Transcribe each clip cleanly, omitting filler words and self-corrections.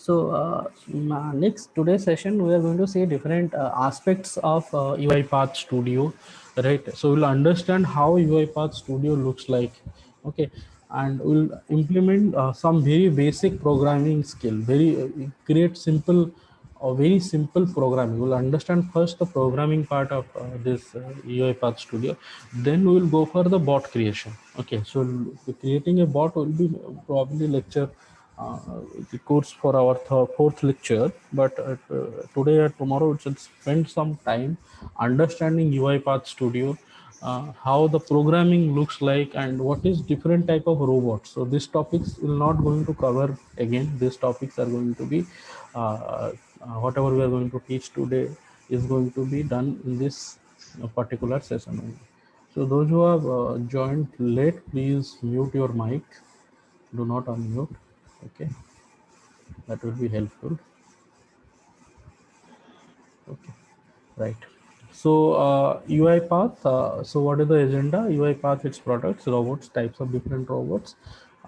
Next today's session, we are going to see different aspects of UiPath Studio, right? So we'll understand how UiPath Studio looks like, okay, and we'll implement some very basic programming skill, create simple or very simple programming. We'll understand first the programming part of this UiPath Studio, then we will go for the bot creation. Okay, so creating a bot will be probably lecture uh, the course for our fourth lecture, but today or tomorrow we should spend some time understanding UiPath Studio, how the programming looks like, and what is different type of robots. So these topics will not going to cover again. These topics are going to be whatever we are going to teach today is going to be done in this particular session only. So those who have joined late, please mute your mic. Do not unmute. Okay, that will be helpful. Okay, right. So UiPath, so what is the agenda? UiPath, its products, robots, types of different robots,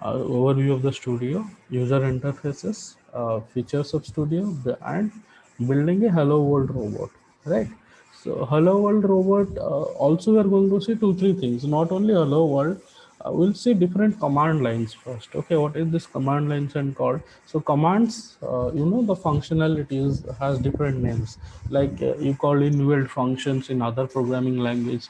overview of the studio, user interfaces, features of studio, and building a hello world robot, right? So hello world robot, also we are going to see two three things, not only hello world. We'll see different command lines first. Okay, what is this command lines and called? So commands, the functionalities has different names. Like you call inbuilt functions in other programming language,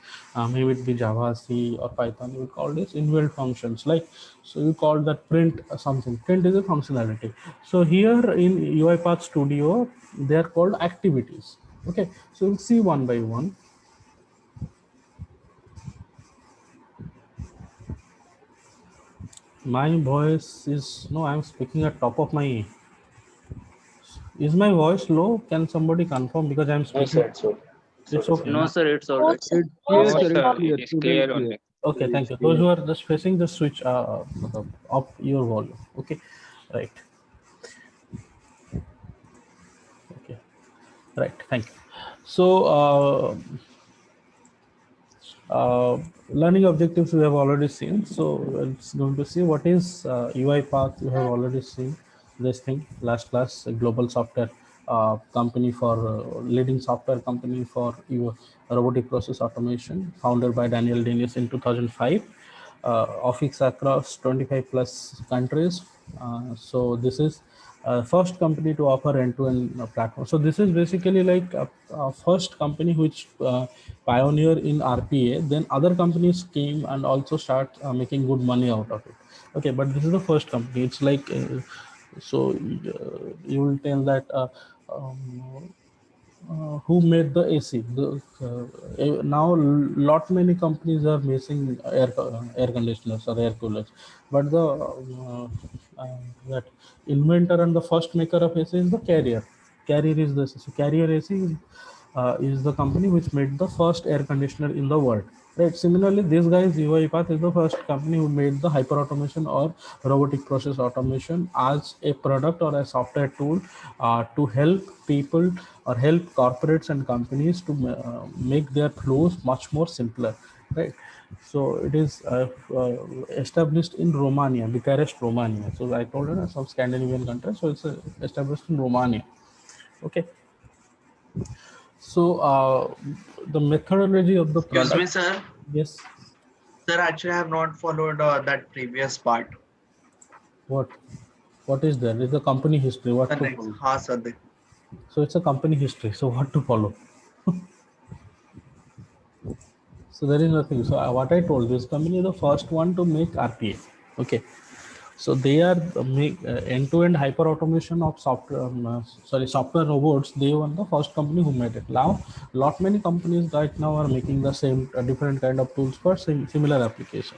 maybe it be Java, C, or Python. You call this inbuilt functions. Like, so you call that print something. Print is a functionality. So here in UiPath Studio, they are called activities. Okay, so we'll see one by one. My voice is no, I'm speaking at top of my. Is my voice low? Can somebody confirm, because I'm No, speaking? sir, it's okay. It's okay, No, na? sir, it's all No, right. sir. It's No, clear, sir. sir. It's Sir, clear. it is Totally clear clear. only. Okay, thank you. Those who are just facing the switch up your volume. Okay, okay, right. Thank you. So learning objectives we have already seen. So it's going to see what is UiPath. You have already seen this thing last class. A global software company for leading software company for your robotic process automation, founded by Daniel Dines in 2005. Office across 25 plus countries. So this is first company to offer end-to-end platform. So this is basically like a first company which pioneer in RPA. Then other companies came and also start making good money out of it. Okay, but this is the first company. It's like you will tell that. Who made the AC? Now, lot many companies are making air conditioners or air coolers, but the that inventor and the first maker of AC is the Carrier. Carrier is the so Carrier AC is the company which made the first air conditioner in the world. Right. Similarly, this guys UiPath is the first company who made the hyper automation or robotic process automation as a product or a software tool to help people or help corporates and companies to make their flows much more simpler. Right. So it is established in Romania, Bucharest, Romania. So I told you some Scandinavian countries. So it's established in Romania. Okay. So the methodology of the Excuse me, product. sir. Yes. Sir, actually, I have not followed that previous part. What? What is there? It's a company history. What The to next, follow? ha, sir. So it's a company history. So what to follow? So there is nothing. So what I told, this company is the first one to make RPA. Okay. So they are make end-to-end hyper automation of software. Software robots. They were the first company who made it. Now, lot many companies right now are making the same different kind of tools for similar application.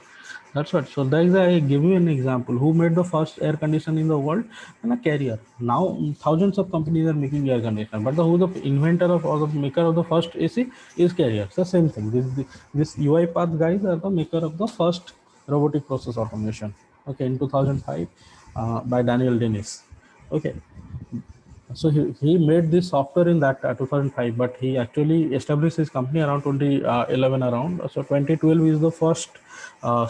That's what. So there is I give you an example. Who made the first air conditioner in the world? And a Carrier. Now thousands of companies are making air conditioner, but who the inventor of or the maker of the first AC is Carrier. It's the same thing. This UiPath guys are the maker of the first robotic process automation. Okay, in 2005 by Daniel Dines. Okay, So he made this software in that 2005, but he actually established his company around 2011 around. So 2012 is the first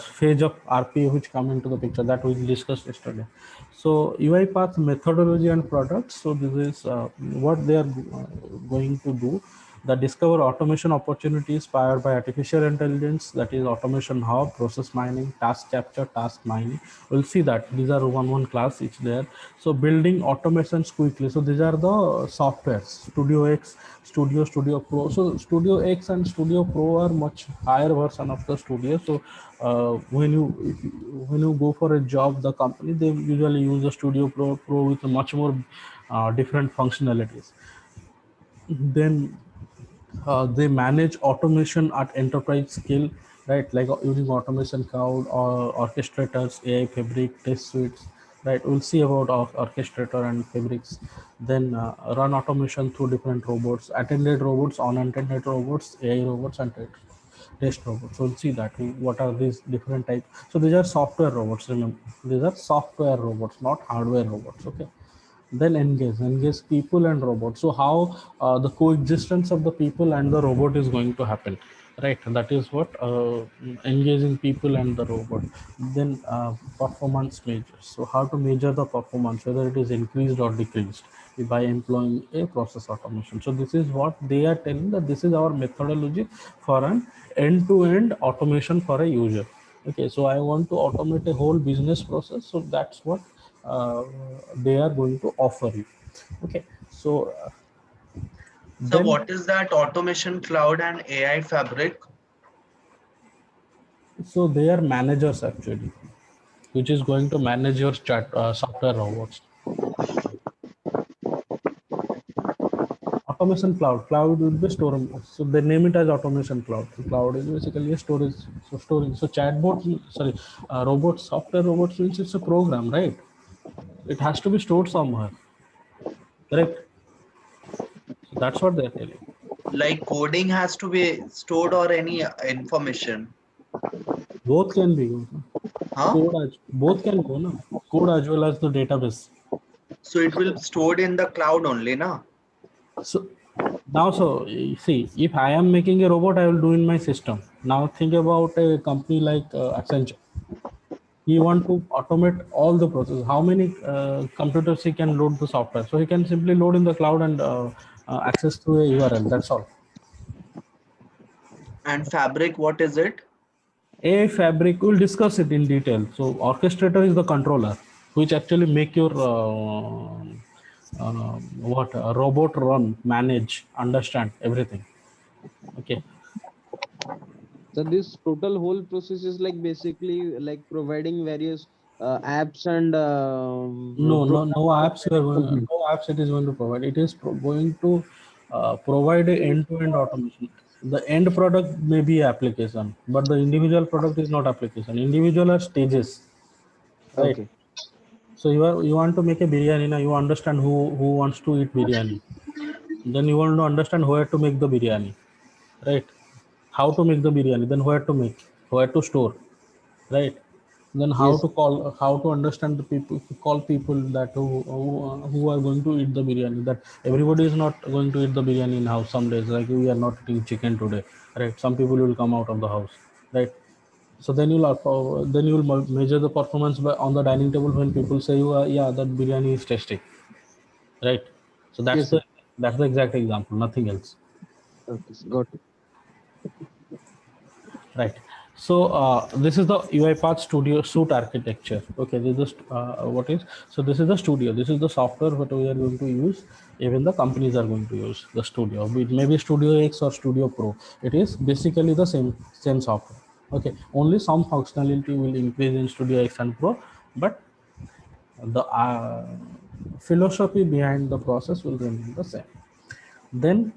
phase of RPA which come into the picture that we discussed yesterday. So UiPath methodology and products. So this is what they are going to do. The discover automation opportunities powered by artificial intelligence, that is automation hub, process mining, task capture, task mining. We'll see that these are one class each there. So building automations quickly. So these are the softwares, Studio X, Studio Pro. So Studio X and Studio Pro are much higher version of the Studio. So when you go for a job, the company, they usually use the Studio Pro with much more different functionalities. Then they manage automation at enterprise scale, right? Like using automation cloud or orchestrators, AI fabric, test suites, right? We'll see about orchestrator and fabrics. Then run automation through different robots, attended robots, unattended robots, AI robots, and test robots. So we'll see that what are these different types. So these are software robots. Remember, these are software robots, not hardware robots. Okay. Then engage people and robots. So how the coexistence of the people and the robot is going to happen, right? That is what engaging people and the robot. Then performance measures. So how to measure the performance, whether it is increased or decreased by employing a process automation. So this is what they are telling, that this is our methodology for an end-to-end automation for a user. Okay, so I want to automate a whole business process, so that's what uh, they are going to offer you. Okay, so So then what is that automation cloud and AI fabric? so they are managers actually, which is going to manage your chat software robots. Automation cloud will be storing, so they name it as automation cloud. So cloud is basically a storage. So storage, so chatbot, sorry, robot software robots means it's a program, right? It has to be stored somewhere, correct? So that's what they're telling. Like coding has to be stored or any information? Both can be, Huh? code as both can go, no? Code as well as the database. So it will stored in the cloud only, na? So now, so see, if I am making a robot, I will do in my system. Now think about a company like Accenture. He want to automate all the process. How many computers he can load the software? So he can simply load in the cloud and access through a URL. That's all. And fabric, what is it? AI Fabric, we'll discuss it in detail. So orchestrator is the controller, which actually make your what robot run, manage, understand everything. Okay. So this total whole process is like basically like providing various apps and No programs for apps you are going, management. no apps it is going to provide. It is going to provide a end-to-end automation. The end product may be application, but the individual product is not application. Individual are stages, right? Okay. So you want to make a biryani now. You understand who wants to eat biryani. Then you want to understand where to make the biryani, right? How to make the biryani, then where to make, where to store, right? Then Yes. how to understand the people, call people that who are going to eat the biryani. That everybody is not going to eat the biryani in house. Some days, like we are not eating chicken today, right? Some people will come out of the house, right? So then you'll measure the performance by on the dining table when people say, you yeah, that biryani is tasty, right? So Yes, sir. that's the exact example, nothing else. Okay, got it. Right. So this is the UiPath Studio Suite architecture. Okay, this is what is. So this is the studio. This is the software that we are going to use. Even the companies are going to use the studio. It may be Studio X or Studio Pro. It is basically the same software. Okay. Only some functionality will increase in Studio X and Pro, but the philosophy behind the process will remain the same. Then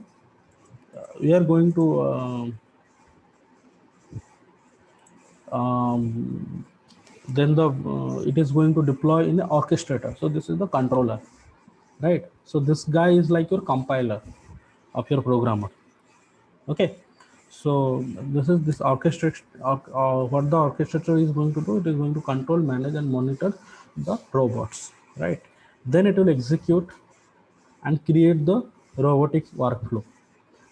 we are going to. Um, then it is going to deploy in the orchestrator. So this is the controller, right? So this guy is like your compiler of your programmer. Okay, so this is this orchestrator. What the orchestrator is going to do, it is going to control, manage, and monitor the robots, right? Then it will execute and create the robotic workflow.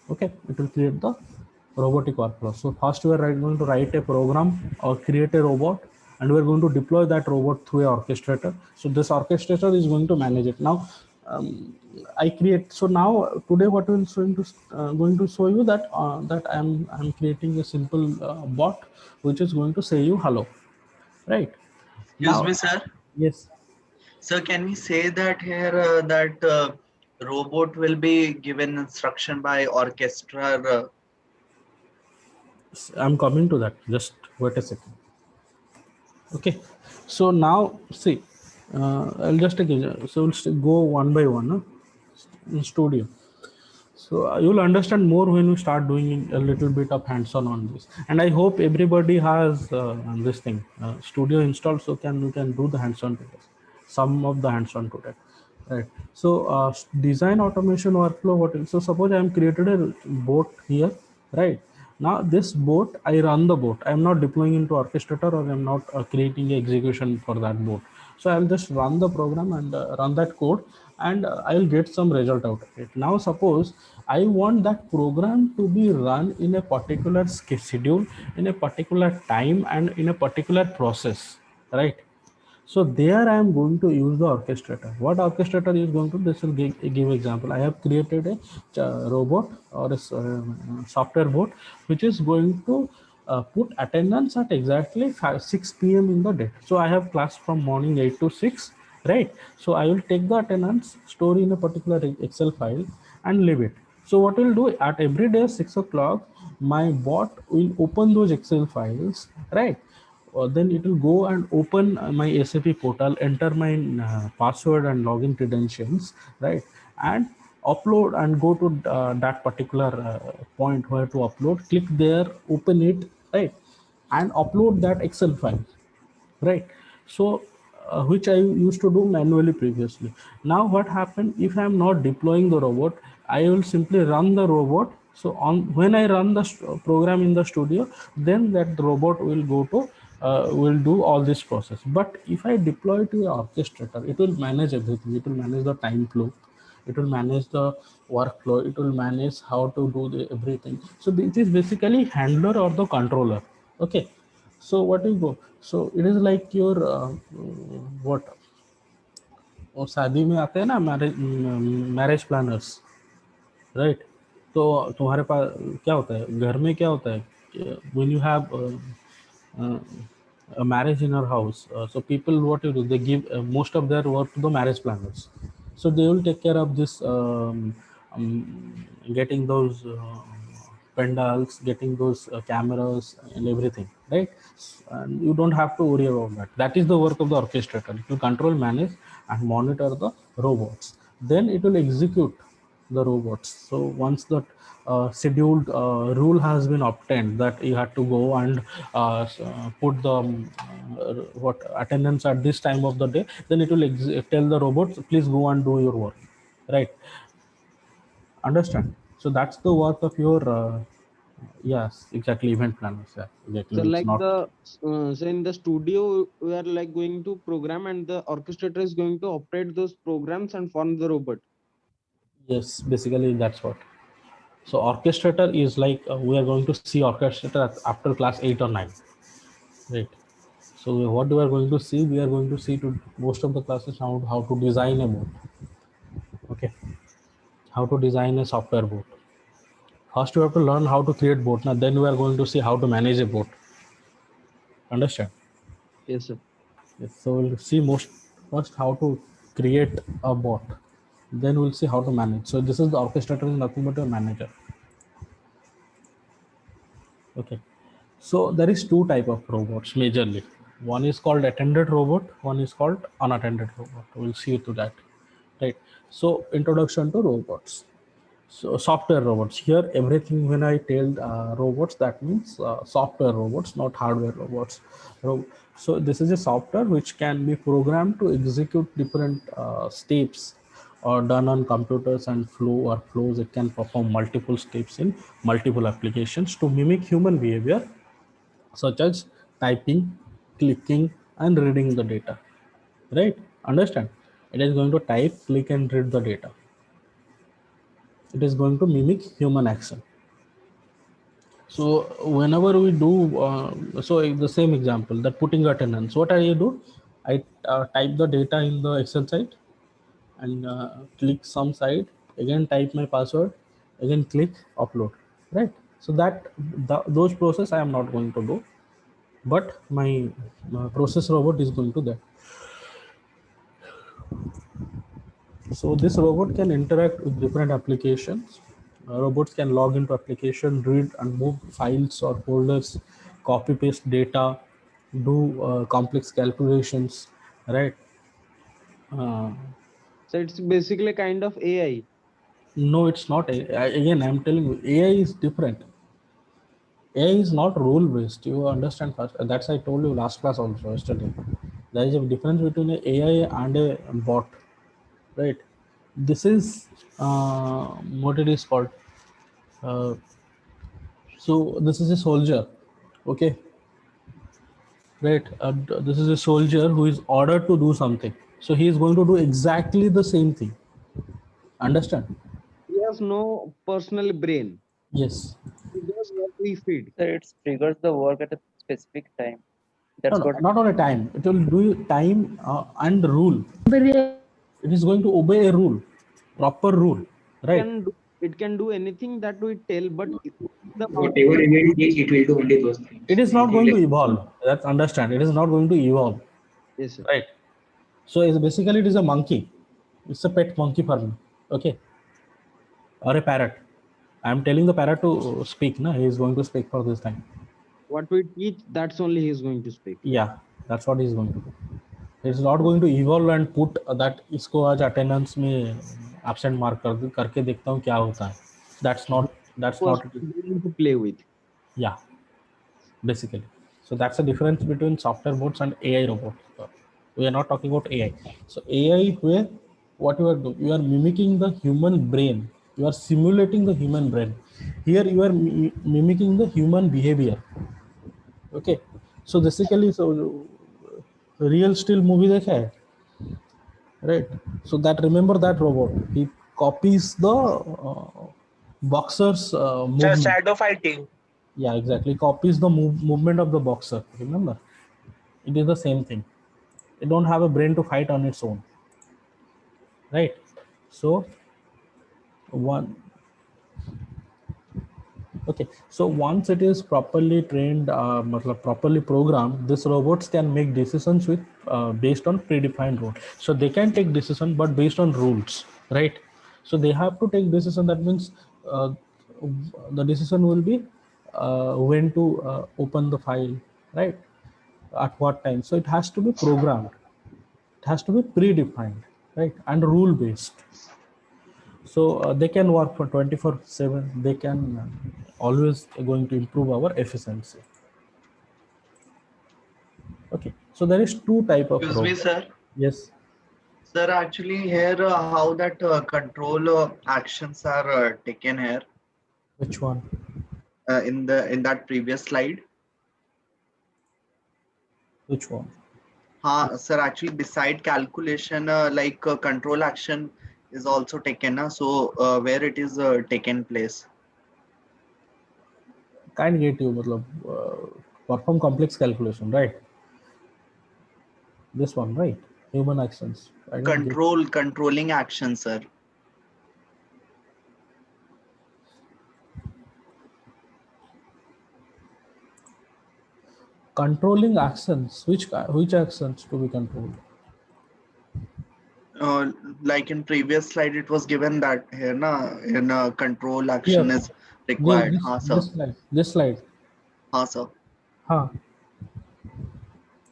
Okay, it will create the robotic workflow. So first we are going to write a program or create a robot, and we are going to deploy that robot through a orchestrator. So this orchestrator is going to manage it. Now I create, so now today what we will going to show you that that I'm creating a simple bot which is going to say you hello, right? Excuse Now me, sir. yes, Sir, can we say that here that robot will be given instruction by orchestra? I'm coming to that, just wait a second. Okay, so now see, I'll just take it. So we'll go one by one in studio. So you'll understand more when you start doing a little bit of hands-on this. And I hope everybody has this thing studio installed, so you can do the hands-on to this. Some of the hands-on to that, right? So design automation workflow. What else? So suppose I am created a bot here, right? Now this bot, I run the bot. I am not deploying into orchestrator, or I am not creating execution for that bot. So I'll just run the program and run that code, and I'll get some result out of it. Now suppose I want that program to be run in a particular schedule, in a particular time, and in a particular process, right? So there I am going to use the orchestrator. What orchestrator is going to, this will give example. I have created a robot or a software bot which is going to put attendance at exactly 6 p.m. in the day. So I have class from morning 8 to 6, right? So I will take the attendance, store in a particular Excel file and leave it. So what we'll do, at every day 6 o'clock, my bot will open those Excel files, right? Then it will go and open my SAP portal, enter my password and login credentials, right? And upload and go to that particular point where to upload, click there, open it, right? And upload that Excel file, right? So which I used to do manually previously. Now what happened, if I am not deploying the robot, I will simply run the robot. So on, when I run the program in the studio, then that robot will go to will do all this process. But if I deploy to a orchestrator, it will manage everything. It will manage the time flow, it will manage the workflow, it will manage how to do the everything. So it is basically handler or the controller. Okay, so what you go, so it is like your what, वो शादी में आते हैं ना marriage planners, right? तो तुम्हारे पास क्या होता है घर में, क्या होता है, when you have a marriage in our house, so people what you do, they give most of their work to the marriage planners. So they will take care of this getting those pandals, getting those cameras and everything, right? And you don't have to worry about that. That is the work of the orchestrator. It will control, manage and monitor the robots, then it will execute the robots. So once that scheduled rule has been obtained, that you have to go and put the what attendance at this time of the day, then it will tell the robots, please go and do your work, right? Understand? So that's the work of your yes, exactly, event planners. Yeah, So exactly. It's like not, the so in the studio we are like going to program and the orchestrator is going to operate those programs and form the robot. yes, basically that's what. So orchestrator is like we are going to see orchestrator after class 8 or 9, right? So what we are going to see, we are going to see to most of the classes how to design a boat. Okay, how to design a software boat. First, you have to learn how to create boat. Now, then we are going to see how to manage a boat. Understand? Yes, sir. Yes. So we'll see most first how to create a bot. Then we'll see how to manage. So this is the orchestrator, is nothing but a manager. Okay. So there is two type of robots majorly. One is called attended robot. One is called unattended robot. We'll see to that. Right. So introduction to robots. So software robots. Here everything, when I tell robots, that means software robots, not hardware robots. So this is a software which can be programmed to execute different steps or done on computers and flows. It can perform multiple steps in multiple applications to mimic human behavior, such as typing, clicking, and reading the data. Right? Understand? It is going to type, click, and read the data. It is going to mimic human action. So whenever we do, so the same example, that putting attendance, what I do, I type the data in the Excel site and click some site, again type my password, again click upload, right? So that those process I am not going to do, but my process robot is going to that. So this robot can interact with different applications. Robots can log into application, read and move files or folders, copy paste data, do complex calculations, right? Uh, So it's basically kind of AI. no, it's not. Again, I'm telling you, AI is different. AI is not rule based. You understand first. That's I told you last class also yesterday. There is a difference between an AI and a bot, right? This is what it is called. Uh, so this is a soldier, okay, right? This is a soldier who is ordered to do something. So he is going to do exactly the same thing. Understand? He has no personal brain. Yes. He does what we feed. So it triggers the work at a specific time. No, That's no, what. not on a time. It will do time and rule. It is going to obey a rule, proper rule, right? It can do anything that we tell, but the Whatever output. we will teach, it will do only those It things. is not Anything going to like evolve. That's understand. It is not going to evolve, Yes, sir. right? So it's basically it is a monkey. It's a pet monkey for me, okay, or a parrot. I'm telling the parrot to speak. Na, he is going to speak for this time. What we teach, that's only he's going to speak. Yeah, that's what he's going to do. It's not going to evolve and put that इसको आज attendance में absent mark करके देखता हूँ क्या होता है. That's First, not it. to play with. Yeah, basically. So that's the difference between software bots and AI robots. So we are not talking about AI. So AI, where what you are doing, you are mimicking the human brain. You are simulating the human brain. Here you are mimicking the human behavior. Okay. So basically, so real still movie देखा है, right? So that remember that robot. He copies the boxer's movement. Shadow fighting. Yeah, exactly. Copies the movement of the boxer. Remember, it is the same thing. It don't have a brain to fight on its own, right? So one, okay. So once it is properly trained, properly programmed, these robots can make decisions with based on predefined rules. So they can take decision, but based on rules, right? So they have to take decision. That means uh, the decision will be when to open the file, right? At what time. So it has to be programmed. It has to be predefined, right? And rule based. So they can work for 24/7. They can always going to improve our efficiency. Okay. So there is two type of Excuse me, robots. sir. Yes. Sir, actually here how that control actions are taken here Which one? in that previous slide. Which one? Sir, actually beside calculation, control action is also taken. So where it is taken place. Can't get you. मतलब, perform complex calculation, right? This one, right? Human actions. I didn't get. Controlling action, sir. Controlling actions. Which actions to be controlled? Like in previous slide, it was given that here, in control Here. action is required. Sir. This slide. Sir. Huh.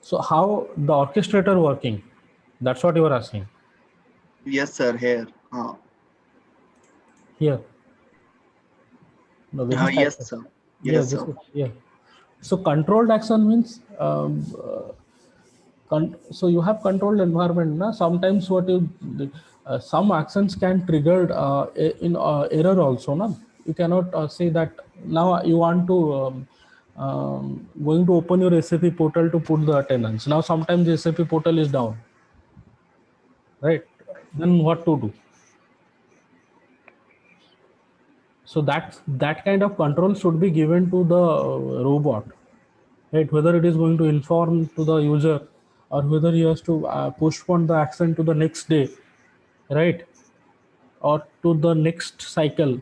So how the orchestrator working? That's what you were asking. Yes, sir. Here. Here. No, this is Yes, type. sir. Yeah, Yes, this sir. is, yeah. So controlled action means so you have controlled environment. Na? Sometimes what you some actions can trigger in error also. Na? You cannot say that now you want to going to open your SAP portal to put the attendance. Now sometimes the SAP portal is down, right? Then what to do? So that kind of control should be given to the robot, right? Whether it is going to inform to the user or whether he has to postpone the action to the next day, right? Or to the next cycle,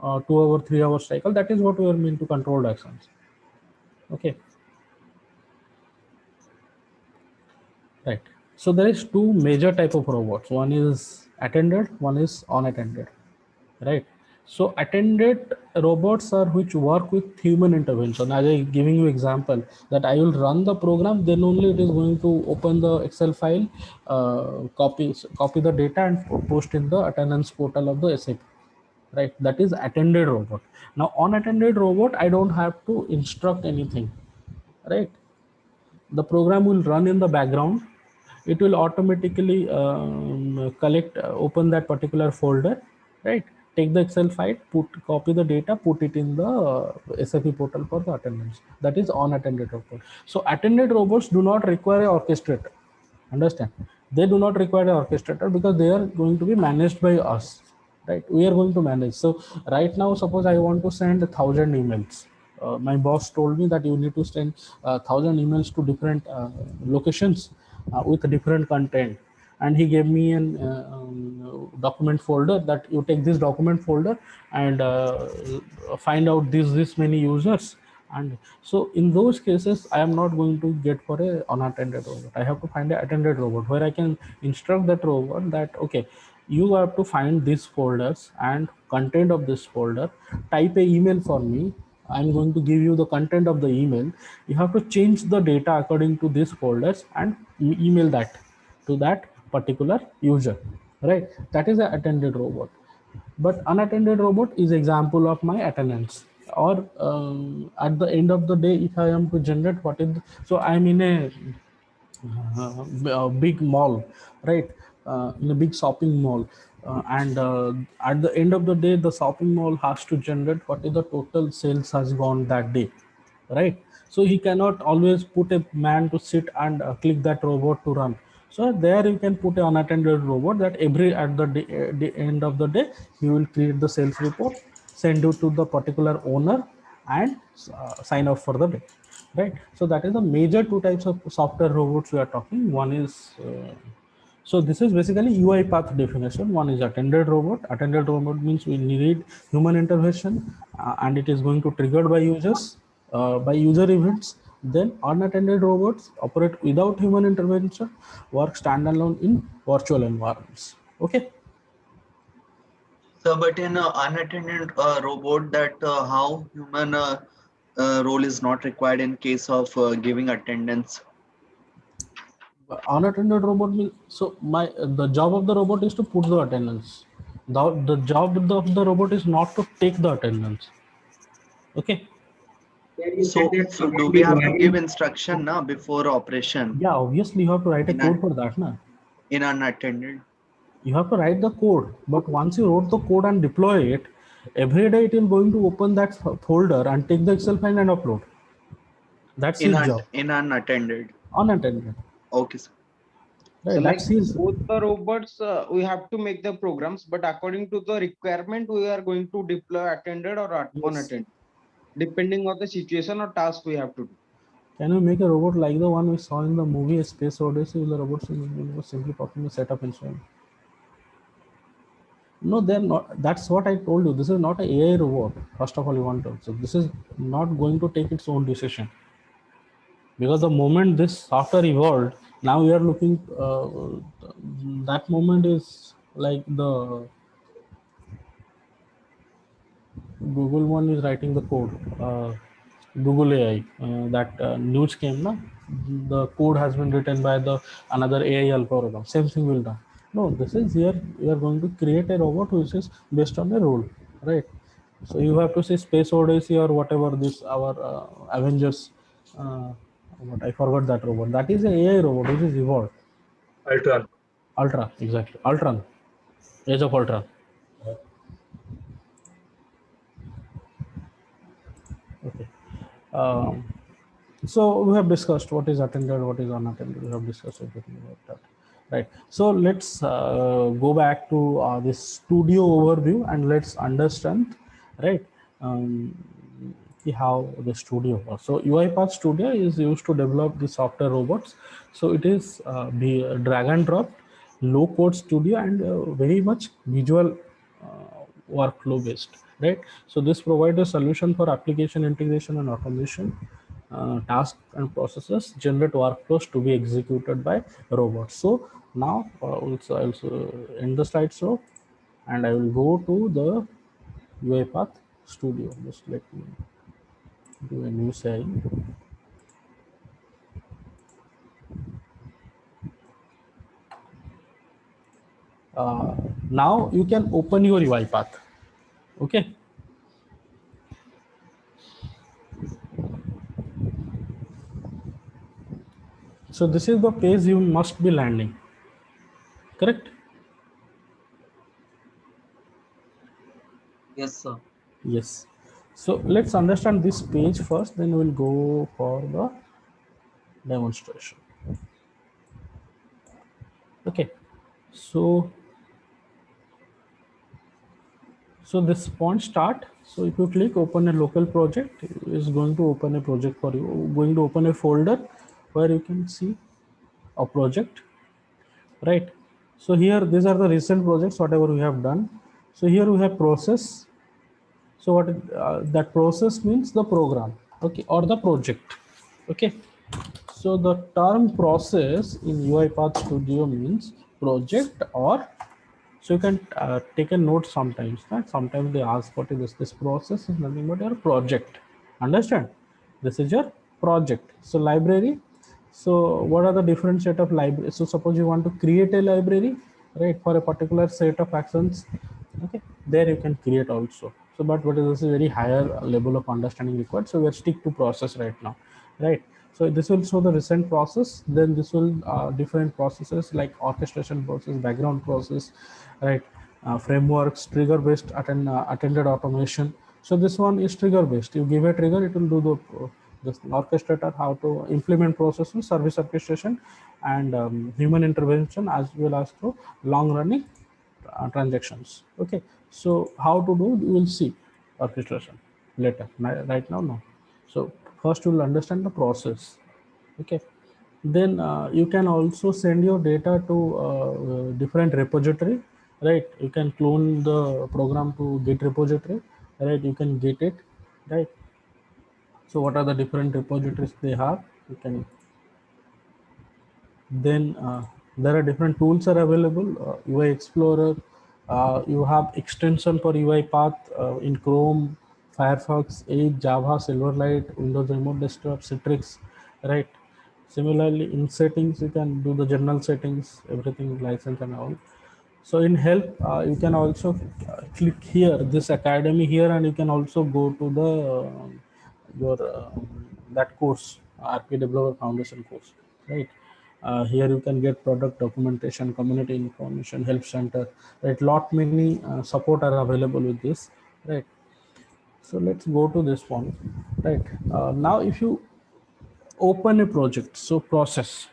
2 hour, 3 hour cycle. That is what we are meant to controlled actions. Okay, right. So there is two major type of robots. One is attended, one is unattended, right? So attended robots are which work with human intervention. As I giving you example that I will run the program, then only it is going to open the Excel file, copy the data and post in the attendance portal of the SAP, right? That is attended robot. Now unattended robot, I don't have to instruct anything, right? The program will run in the background. It will automatically collect, open that particular folder, right? Take the Excel file, copy the data, put it in the SAP portal for the attendance. That is unattended robot. So attended robots do not require an orchestrator. Understand? They do not require an orchestrator because they are going to be managed by us, right? We are going to manage. So right now, suppose I want to send 1,000 emails. My boss told me that you need to send 1,000 emails to different locations with different content, and he gave me an document folder that you take this document folder and find out this many users. And so in those cases, I am not going to get for a unattended robot. I have to find an attended robot where I can instruct that robot that, okay, you have to find these folders and content of this folder, type a email for me. I'm going to give you the content of the email. You have to change the data according to these folders and email that to that particular user, right? That is an attended robot. But unattended robot is example of my attendance. Or at the end of the day, if I am to generate what is so I'm in a big mall, right? In a big shopping mall, and at the end of the day, the shopping mall has to generate what is the total sales has gone that day, right? So he cannot always put a man to sit and click that robot to run. So there you can put an unattended robot that every at the end of the day he will create the sales report, send it to the particular owner, and sign off for the day, right? So that is the major two types of software robots we are talking. One is so this is basically UiPath definition. One is attended robot. Attended robot means we need human intervention, and it is going to triggered by users, by user events. Then unattended robots operate without human intervention, work standalone in virtual environments. Okay. So, but in unattended robot, that how human role is not required in case of giving attendance. Unattended robot means, so the job of the robot is to put the attendance. The job of the robot is not to take the attendance. Okay. So do we have to give instruction now before operation Yeah, obviously you have to write a in, code for that, na? in unattended? You have to write the code, but once you wrote the code and deploy it, every day it will going to open that folder and take the Excel file and upload. That's his job. In unattended. Unattended. Okay, sir. Right, So like that's his. both the robots, we have to make the programs, but according to the requirement, we are going to deploy attended or Yes. unattended, depending on the situation or task we have to do. Can you make a robot like the one we saw in the movie Space Odyssey? The robots simply perform the setup and so on. No, they're not. That's what I told you. This is not an AI robot. First of all, you want to. So this is not going to take its own decision. Because the moment this software evolved, now we are looking, that moment is like the Google one is writing the code, Google AI, that news came, na? The code has been written by the another AI algorithm. Same thing will done. No, this is here we are going to create a robot which is based on a role, right? So you have to say Space Odyssey or whatever this our Avengers. What I forgot that robot. That is an AI robot which is evolved. Ultron. Ultra, exactly. Ultron, Age of Ultron. Okay. Um, so we have discussed what is attended, what is unattended. We have discussed everything about that, right? So let's go back to this studio overview and let's understand right? Um, See how the studio works. So UiPath Studio is used to develop the software robots. So it is the drag and drop, low code studio, and very much visual workflow based, right? So this provides a solution for application integration and automation, tasks and processes, generate workflows to be executed by robots. So now also end the slideshow, and I will go to the UiPath Studio. Just let me do a new sharing. Now you can open your UiPath. Okay. So this is the page you must be landing. Correct? Yes, sir. Yes. So let's understand this page first, then we'll go for the demonstration. Okay. So this point start. So if you click open a local project, it's going to open a project for you. Going to open a folder where you can see a project, right? So here these are the recent projects whatever we have done. So here we have process. So what that process means the program, okay, or the project, okay. So the term process in UiPath Studio means project, or so you can take a note sometimes. Right? Sometimes they ask what is this. This process is nothing but your project. Understand? This is your project. So library. So what are the different set of libraries? So suppose you want to create a library, right, for a particular set of actions. Okay, there you can create also. So but this is a very higher level of understanding required. So we're stick to process right now, right? So this will show the recent process. Then this will different processes like orchestration process, background process, right? Frameworks, trigger based attended automation. So this one is trigger based. You give a trigger, it will do the orchestrator how to implement processes, service orchestration, and human intervention, as well as through long running transactions. Okay, so how to do, you will see orchestration later. Right now, no. So first you will understand the process. Okay, then you can also send your data to different repository, right? You can clone the program to Git repository, right? You can get it, right? So what are the different repositories they have? You can then there are different tools are available. UI Explorer, you have extension for UiPath in Chrome, Firefox, Edge, Java, Silverlight, Windows Remote Desktop, Citrix, right? Similarly, in settings, you can do the general settings, everything license and all. So in help, you can also click here, this academy here, and you can also go to the your that course, RP Developer Foundation course, right? Here you can get product documentation, community information, help center, right? Lot many support are available with this, right? So let's go to this one, right? Now if you open a project, so process.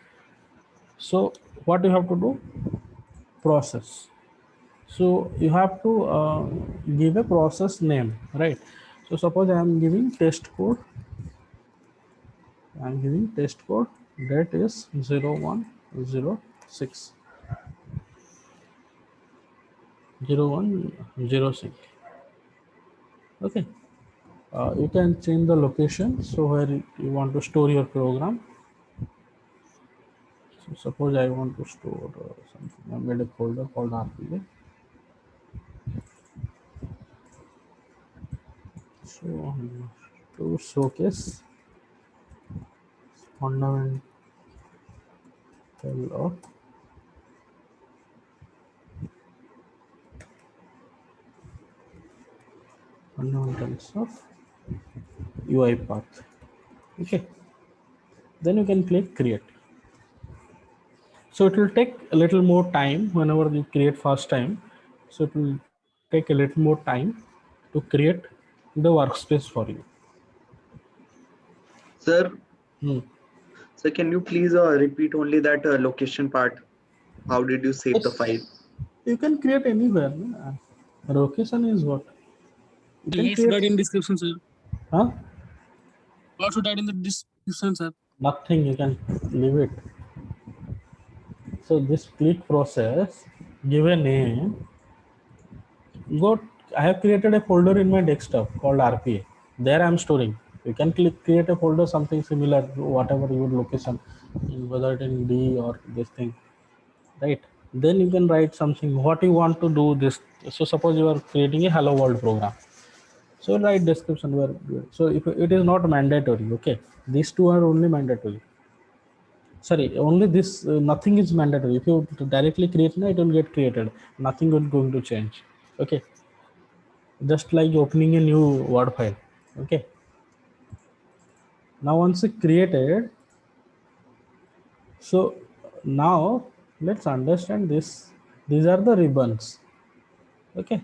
So what you have to do? Process. So you have to give a process name, right? So suppose I am giving test code. I am giving test code that is 0106. 0106. Okay. You can change the location. So where you want to store your program. So suppose I want to store something. I made a folder called RPA. So to showcase fundamental of fundamentals of UiPath. Okay. Then you can click create. So it will take a little more time whenever you create first time. So it will take a little more time to create the workspace for you. Sir, Hmm. so can you please repeat only that location part? How did you save the file? You can create anywhere. No? Location is what? You can What should create, add in description, sir? huh? What should add in the description, sir? Nothing, you can leave it. So this click process, give a name, go, I have created a folder in my desktop called RPA. There I am storing. You can create a folder, something similar, whatever your location, whether it in D or this thing, right? Then you can write something, what you want to do this. So suppose you are creating a hello world program. So write description where, so if it is not mandatory, okay, these two are only mandatory. Sorry, only this, nothing is mandatory. If you directly create now, it will get created. Nothing will going to change. Okay, just like opening a new Word file. Okay, now once it created, so now let's understand this. These are the ribbons. Okay,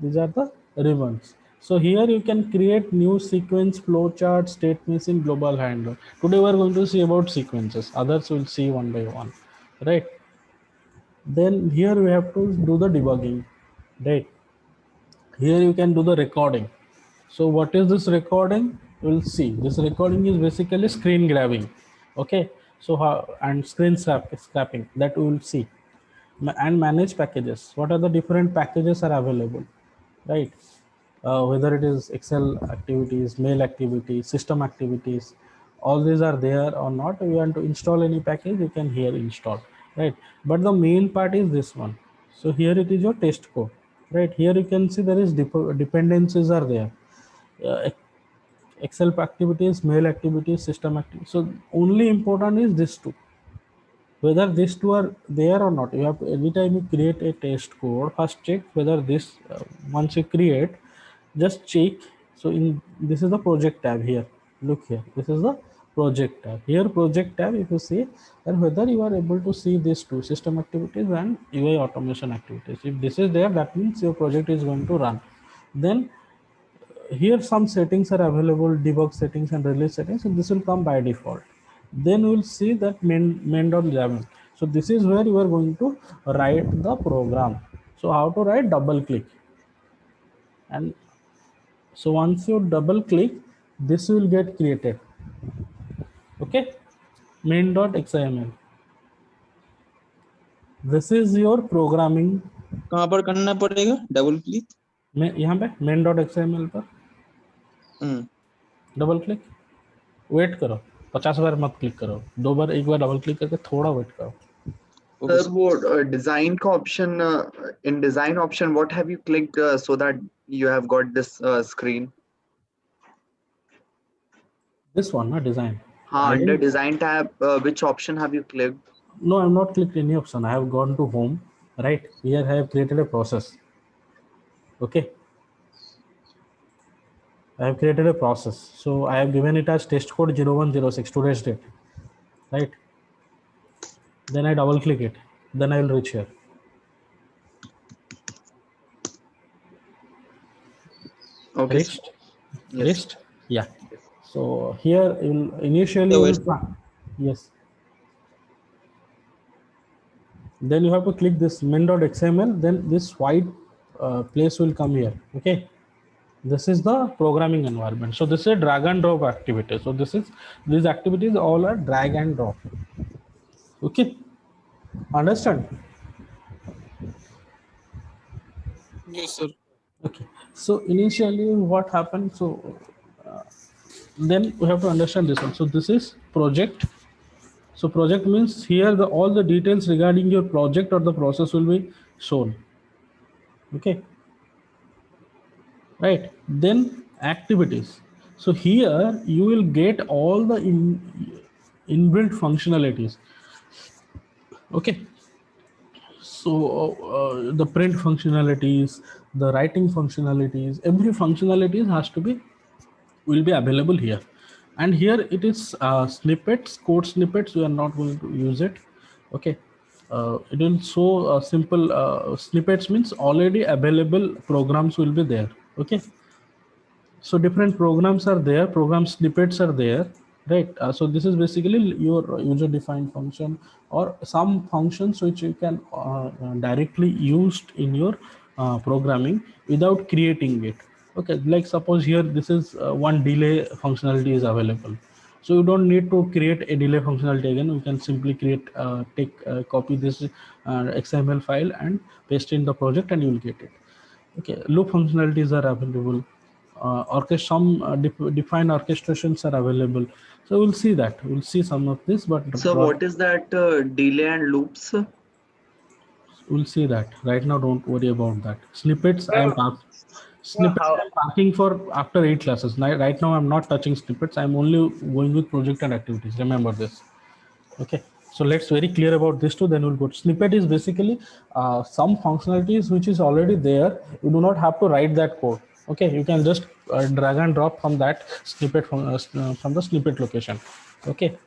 these are the ribbons. So here you can create new sequence, flowchart, state machine, global handler. Today we are going to see about sequences. Others will see one by one, right? Then here we have to do the debugging, right? Here you can do the recording. So what is this recording? We'll see. This recording is basically screen grabbing. Okay, so how, and screen scrapping, that we will see. And manage packages. What are the different packages are available, right? Whether it is Excel activities, mail activities, system activities, all these are there or not. You want to install any package, you can here install, right? But the main part is this one. So here it is your test code, right? Here you can see there is dependencies are there. Excel activities, mail activities, system activities. So only important is this two. Whether these two are there or not, you have to, every time you create a test code, first check whether this, once you create, just check. So in, this is the project tab here, look here, this is the project tab here. Project tab, if you see, and whether you are able to see these two, system activities and UI automation activities. If this is there, that means your project is going to run. Then here some settings are available, debug settings and release settings, and this will come by default. Then we'll see that main.yaml. So this is where you are going to write the program. So how to write? Double click, and so once you double click, this will get created. Okay, main.xml. This is your programming. कहाँ पर करना पड़ेगा double click? यहाँ पे main.xml पर double click, wait करो, 50 बार मत click करो, 2 बार, 1 बार डबल क्लिक करके थोड़ा वेट करो. Sir, what design का option, in design option, what have you clicked so that you have got this screen? This one, design. Under design tab, which option have you clicked? No, I have not clicked any option. I have gone to home, right? Here I have created a process. Okay. I have created a process. So I have given it as test code 0106, today's date, right? Then I double click it. Then I will reach here. Okay. Reached? Yes. Reached? Yeah. So here you'll initially, yes. Then you have to click this main.xml. Then this white place will come here. Okay. This is the programming environment. So this is a drag and drop activity. So these activities all are drag and drop. Okay. Understand? Yes, sir. Okay. So initially what happened? So then we have to understand this one. So this is project. So project means here all the details regarding your project or the process will be shown. Okay. Right. Then activities. So here you will get all the inbuilt functionalities. Okay. So the print functionalities, the writing functionalities, every functionalities will be available here. And here it is snippets, code snippets. We are not going to use it. Okay. It will show simple snippets, means already available programs will be there. Okay. So different programs are there, program snippets are there, right? So this is basically your user defined function or some functions which you can directly used in your programming without creating it. Okay, like suppose here this is one delay functionality is available. So you don't need to create a delay functionality again. You can simply create, copy this XML file and paste in the project and you will get it. Okay, loop functionalities are available. Some defined orchestrations are available. So we'll see that. We'll see some of this, but So what is that delay and loops? we'll see that. Right now, don't worry about that. Snippets, snippets How? I'm parking for after 8 classes. Right now, I'm not touching snippets. I'm only going with project and activities. Remember this. Okay. So let's very clear about this too. Then we'll go. Snippet is basically some functionalities which is already there. You do not have to write that code. Okay. You can just drag and drop from that snippet from the snippet location. Okay.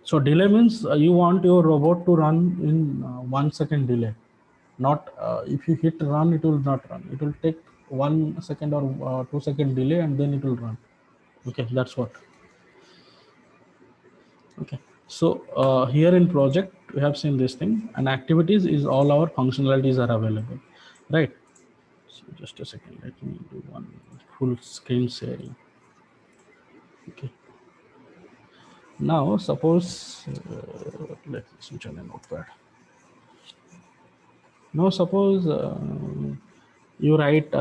So delay means you want your robot to run in 1 second delay. Not if you hit run, it will not run. It will take 1 second or 2 second delay and then it will run. Okay, that's what. Okay, so here in project we have seen this thing, and activities is all our functionalities are available, right? So just a second, let me do one full screen sharing. Okay. Now suppose let me switch on a notepad. Now suppose you write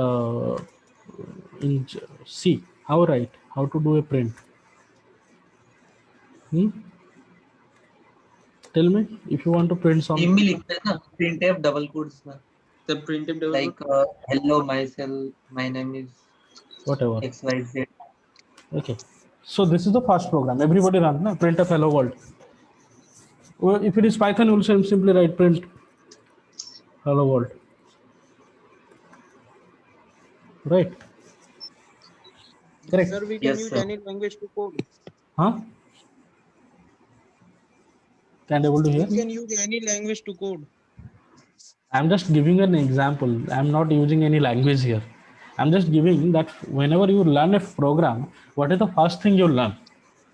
in C. How write? How to do a print? Tell me if you want to print team something. में लिखते हैं ना printf double quotes में The printf double like hello myself my name is Whatever. XYZ. Okay. So this is the first program. Everybody run na? Print of hello world. Well, if it is Python, you will simply write print hello world. Right. Correct. Sir, we can Yes, use sir. any language to code. Huh? Can able to hear? We can use any language to code. I'm just giving an example. I'm not using any language here. I'm just giving that whenever you learn a program, what is the first thing you learn?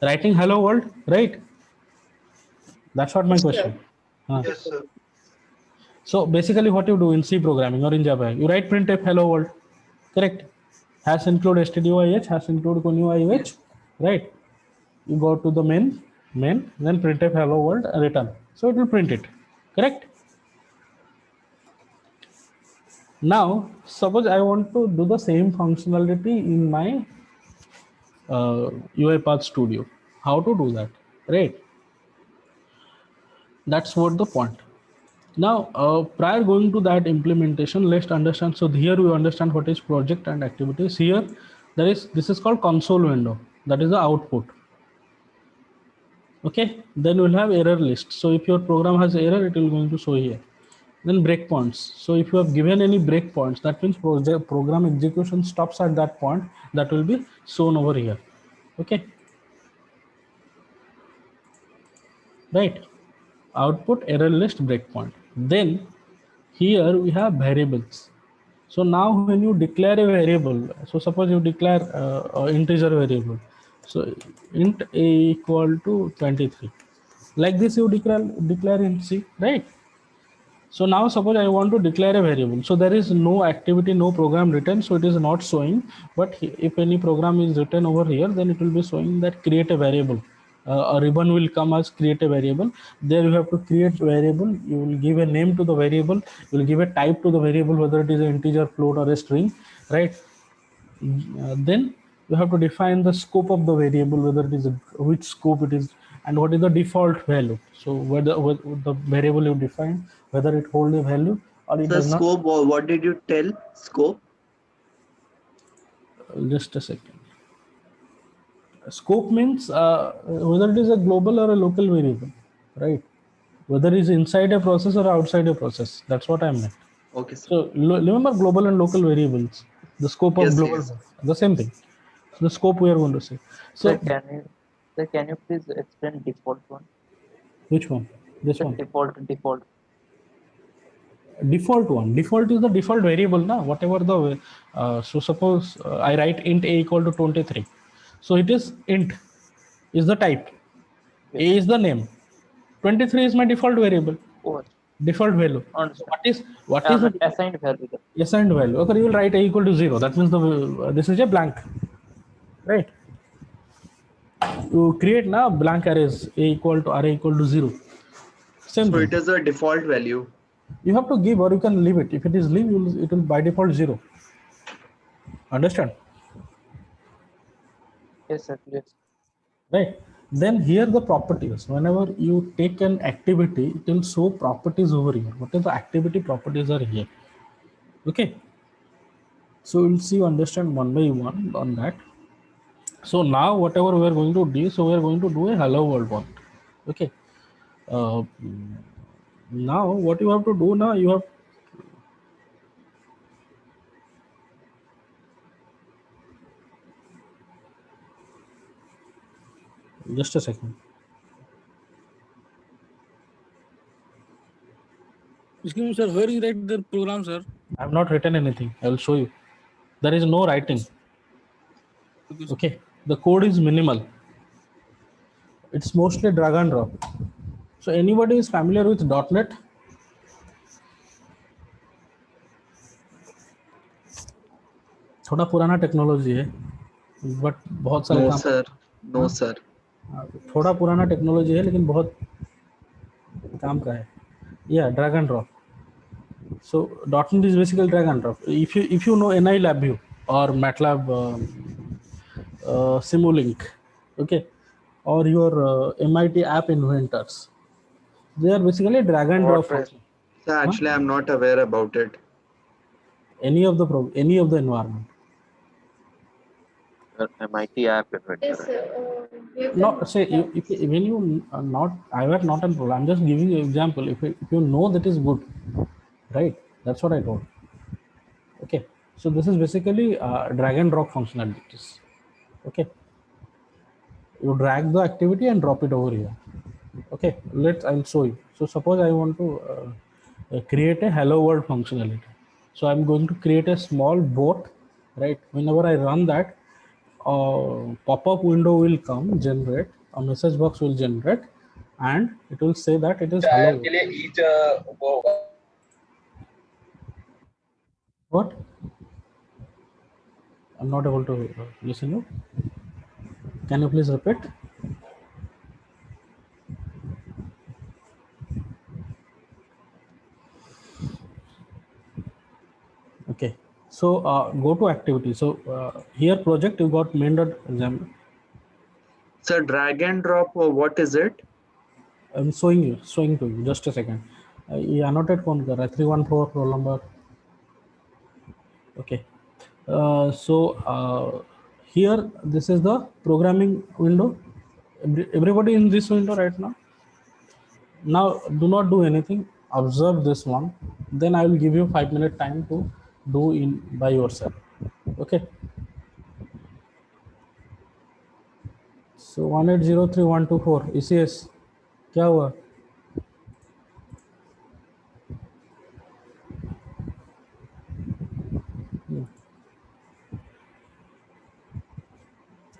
Writing hello world, right? That's what my question. Huh. Yes, sir. So basically what you do in C programming or in Java, you write printf hello world, correct? Hash include stdoih, hash include conioih, right? You go to the main, then printf hello world return. So it will print it, correct? Now, suppose I want to do the same functionality in my UiPath Studio. How to do that, right? That's what the point. Now, prior going to that implementation, let's understand. So here we understand what is project and activities. Here, this is called console window. That is the output. Okay, then we'll have error list. So if your program has error, it will going to show here. Then breakpoints. So if you have given any breakpoints, that means program execution stops at that point. That will be shown over here. Okay. Right. Output, error list, breakpoint. Then here we have variables. So now when you declare a variable, so suppose you declare integer variable. So int a equal to 23. Like this you declare in C, right? So now suppose I want to declare a variable. So there is no activity, no program written. So it is not showing, but if any program is written over here, then it will be showing that create a variable. A ribbon will come as create a variable. There you have to create variable. You will give a name to the variable. You will give a type to the variable, whether it is an integer, float, or a string, right? Then you have to define the scope of the variable, whether it is which scope it is, and what is the default value. So whether the variable you define, whether it hold a value or it The does not. scope, what did you tell? Scope? Just a second. Scope means whether it is a global or a local variable, right? Whether it is inside a process or outside a process. That's what I meant. Okay, sir. So remember global and local variables. The scope of Yes, global, yes. the same thing. So the scope we are going to say. So Sir, can you please explain default one? which one? This The one. default. Default one. Default is the default variable now. Whatever the so suppose I write int a equal to 23. So it is int is the type. A is the name. 23 is my default variable. Oh, default value. So Understand. what is the Assigned value. assigned value? Okay, you will write a equal to 0. That means this is a blank, right? You create now blank arrays a equal to array equal to 0. Same So thing. it is a default value. You have to give or you can leave it. If it is leave, it will by default 0. Understand? Yes, sir. Yes. Right. Then here the properties. Whenever you take an activity, it will show properties over here. What is the activity properties are here? Okay. So we'll see, understand one by one on that. So now whatever we are going to do, so we are going to do a hello world one. Okay. Uh, now what you have to do now, you have just a second. Excuse me, sir. Where you write the program, sir? I have not written anything. I will show you. There is no writing. Okay, sir. Okay. The code is minimal. It's mostly drag and drop. So anybody is familiar with .NET? थोड़ा पुराना technology है but बहुत सारे No, काम sir. No, sir. थोड़ा पुराना technology है लेकिन बहुत काम का है या drag and drop so .NET is basically drag and drop. If you know NI LabVIEW or MATLAB Simulink, okay, or your MIT App Inventors, they are basically drag and drop WordPress. function. So actually, I'm not aware about it. Any of the environment. MIT app Yes, inventor. No, say when you are not, I was not a pro. I'm just giving you example. If you know that is good, right? That's what I told. Okay, so this is basically drag and drop functionalities. Okay, you drag the activity and drop it over here. Okay, I'll show you. So suppose I want to create a hello world functionality. So I'm going to create a small bot, right? Whenever I run that, pop-up window will come, generate, a message box will generate, and it will say that it is hello world. What? I'm not able to listen you. Can you please repeat? Okay, so go to activity. So here project you got main.xaml. Sir, drag and drop, what is it? I'm showing to you. Just a second. ये annotate कौन कर रहा है? 314 roll number. Okay. So here this is the programming window. Everybody in this window right now. Now do not do anything. Observe this one. Then I will give you 5-minute time to do in by yourself. Okay. So 1803124 ECS क्या हुआ?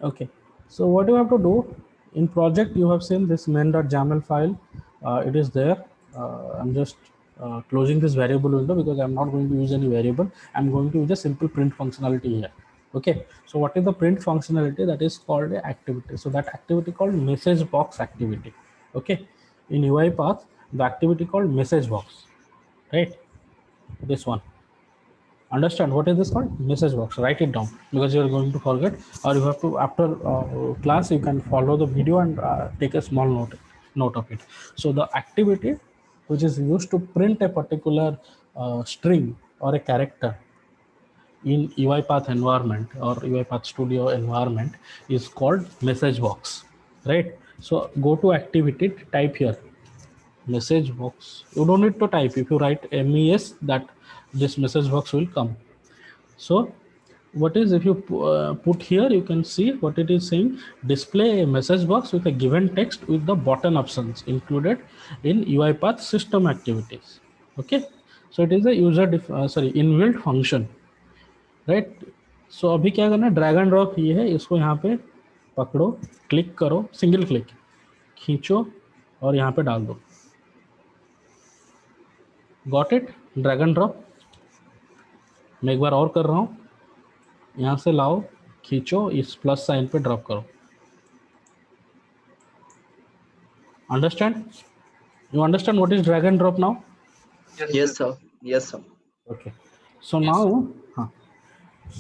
Okay, so what you have to do in project, you have seen this main.yaml file. It is there. I'm just closing this variable window because I'm not going to use any variable. I'm going to use a simple print functionality here. Okay, so what is the print functionality? That is called a activity. So that activity called message box activity. Okay, in UiPath, the activity called message box, right? This one. Understand what is this called? Message box. Write it down because you are going to forget, or you have to after class you can follow the video and take a small note of it. So the activity which is used to print a particular string or a character in UiPath environment or UiPath Studio environment is called message box, right? So go to activity, type here message box. You don't need to type. If you write MES, that this message box will come. So what is, if you put here, you can see what it is saying: display a message box with a given text with the button options included in UiPath system activities. Okay, so it is a inbuilt function, right? So अभी क्या करना है, drag and drop ये है, इसको यहाँ पे पकड़ो, क्लिक करो, सिंगल क्लिक खींचो और यहाँ पे डाल दो. Got it? Drag and drop. मैं एक बार और कर रहा हूँ, यहाँ से लाओ, खींचो, इस प्लस साइन पे ड्रॉप करो। Understand? You understand what is drag and drop now? Yes, sir. Yes, sir. Okay. So now,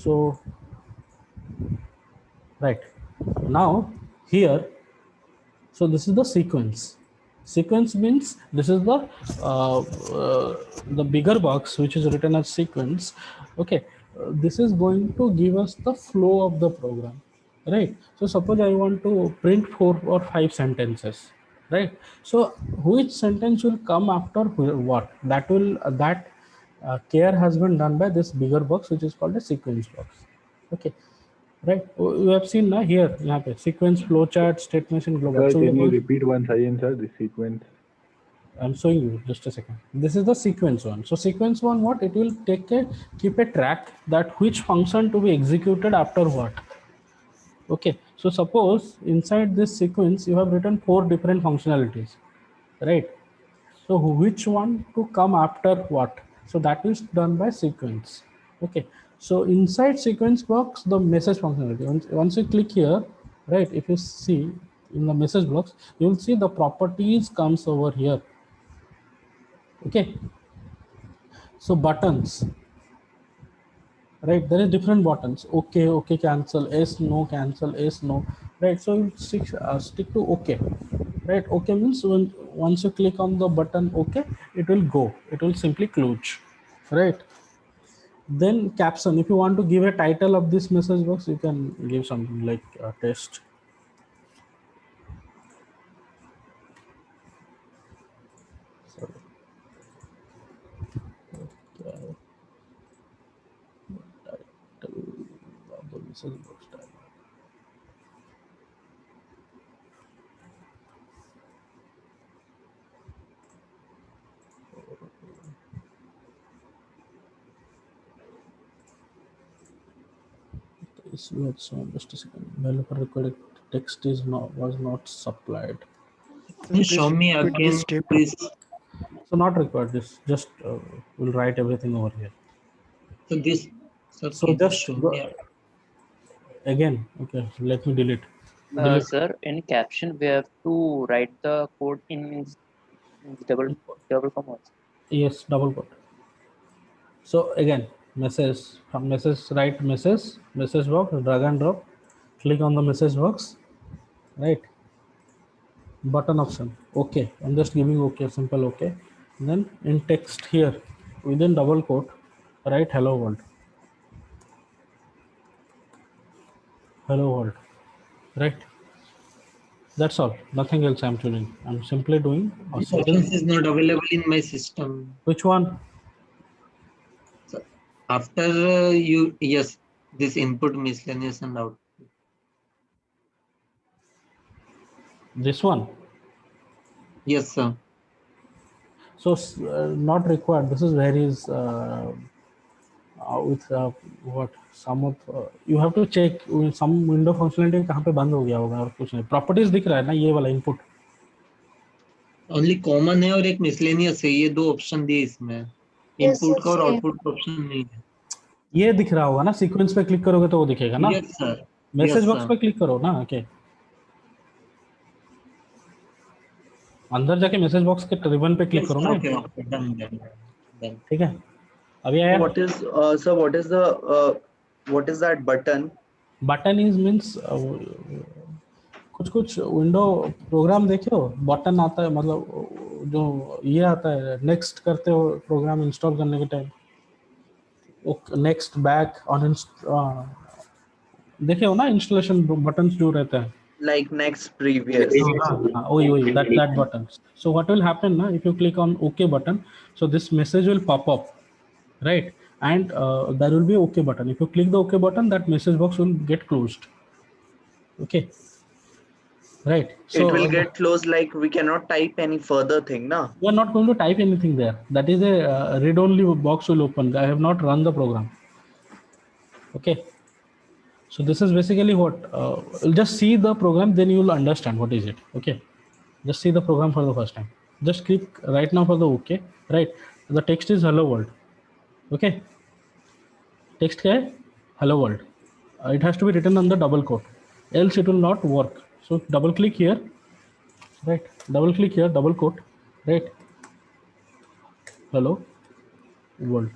so right now here, so this is the sequence. Sequence means this is the bigger box which is written as sequence. Okay, this is going to give us the flow of the program, right? So suppose I want to print 4 or 5 sentences, right? So which sentence will come after what? That will care has been done by this bigger box which is called a sequence box. Okay, right? You have seen now here, यहाँ पे sequence, flowchart, state machine, global. Sir, So can we you will- repeat once again, sir, the sequence? I'm showing you just a second. This is the sequence one. So sequence one, what it will keep a track that which function to be executed after what. Okay, so suppose inside this sequence you have written 4 different functionalities, right? So which one to come after what? So that is done by sequence. Okay, so inside sequence box, the message functionality, once you click here, right, if you see in the message box, you will see the properties comes over here. Okay, so buttons, right, there is different buttons. Okay, okay, cancel, yes, no, cancel, yes, no, right? So you stick to okay, right? Okay means once you click on the button okay, it will go, it will simply close, right? Then caption, if you want to give a title of this message box, you can give something like test. Sorry. Okay. Title of the message box title. This so just a second. Developer required text was not supplied. Can you show me again, please? So not required. This just we'll write everything over here. So this. So, So can you just show go, me? again. Okay, let me delete. Delete. Sir, in caption we have to write the code in double commas. Yes, double quote. So again, message from message, write message box, drag and drop, click on the message box, right? Button option. Okay, I'm just giving okay, simple okay. Then in text here, within double quote, write hello world. Hello world, right? That's all. Nothing else I'm doing. I'm simply doing a This certain. option is not available in my system. Which one? So after yes, this input miscellaneous and output. This one. Yes, sir. So not required. This is varies with what some of you have to check some window functionality कहाँ पे बंद हो गया होगा और कुछ नहीं. Properties दिख रहा है ना ये वाला input. ओनली कॉमन है और एक मिसलेनियस है, ये 2 ऑप्शन दिए इसमें. इनपुट का और आउटपुट का ऑप्शन नहीं है. ये दिख रहा होगा ना, सीक्वेंस पे क्लिक करोगे तो वो दिखेगा ना. Yes sir. मैसेज बॉक्स पे क्लिक करो ना. ओके, अंदर जाके मैसेज बॉक्स के रिबन पे क्लिक करो ना. ठीक है, अभी आया. What is sir? What is that button? Button is means कुछ विंडो प्रोग्राम देखे हो, बटन आता है, मतलब जो ये आता है नेक्स्ट करते हो प्रोग्राम इंस्टॉल करने के टाइम, नेक्स्ट बैक ऑन देखे हो ना, इंस्टॉलेशन बटन्स जो रहते हैं Like next, previous. वही that button. So what will happen now if you click on OK button, so this message will pop up, right? And there will be OK button. If you click the OK button, that message box will get closed. Okay, right? So It will get closed, like we cannot type any further thing, na? we are not going to type anything there. That is a read-only box will open. I have not run the program. Okay. So this is basically what, just see the program, then you will understand what is it. Okay, just see the program for the first time. Just click right now for the OK, right? The text is hello world. Okay, text क्या है? Hello world. It has to be written on the double quote, else it will not work. So double click here, right? Double click here, double quote, right? Hello world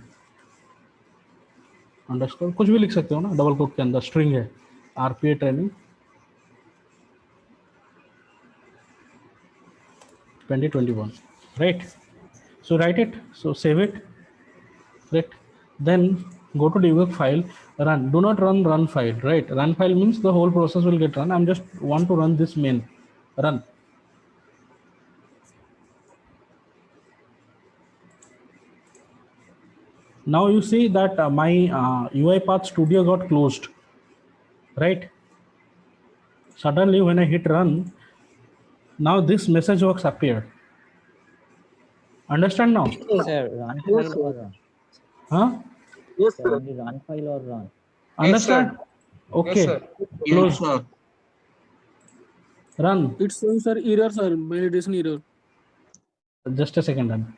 underscore कुछ भी लिख सकते हो ना double coat के अंदर. String है RPA training 2021, right? So write it, so save it, right? Then go to debug file, run. Do not run file, right? Run file means the whole process will get run. I'm just want to run this main. Run. Now you see that my UiPath Studio got closed, right? Suddenly when I hit run, now this message box appeared. Understand now? Sir, run file or run? Huh? Yes, Sir, sir. only run file or run? Understand? Okay. Yes, sir. Yes, sir. Run. It's showing, sir, error, sir, validation error. Just a second. Then.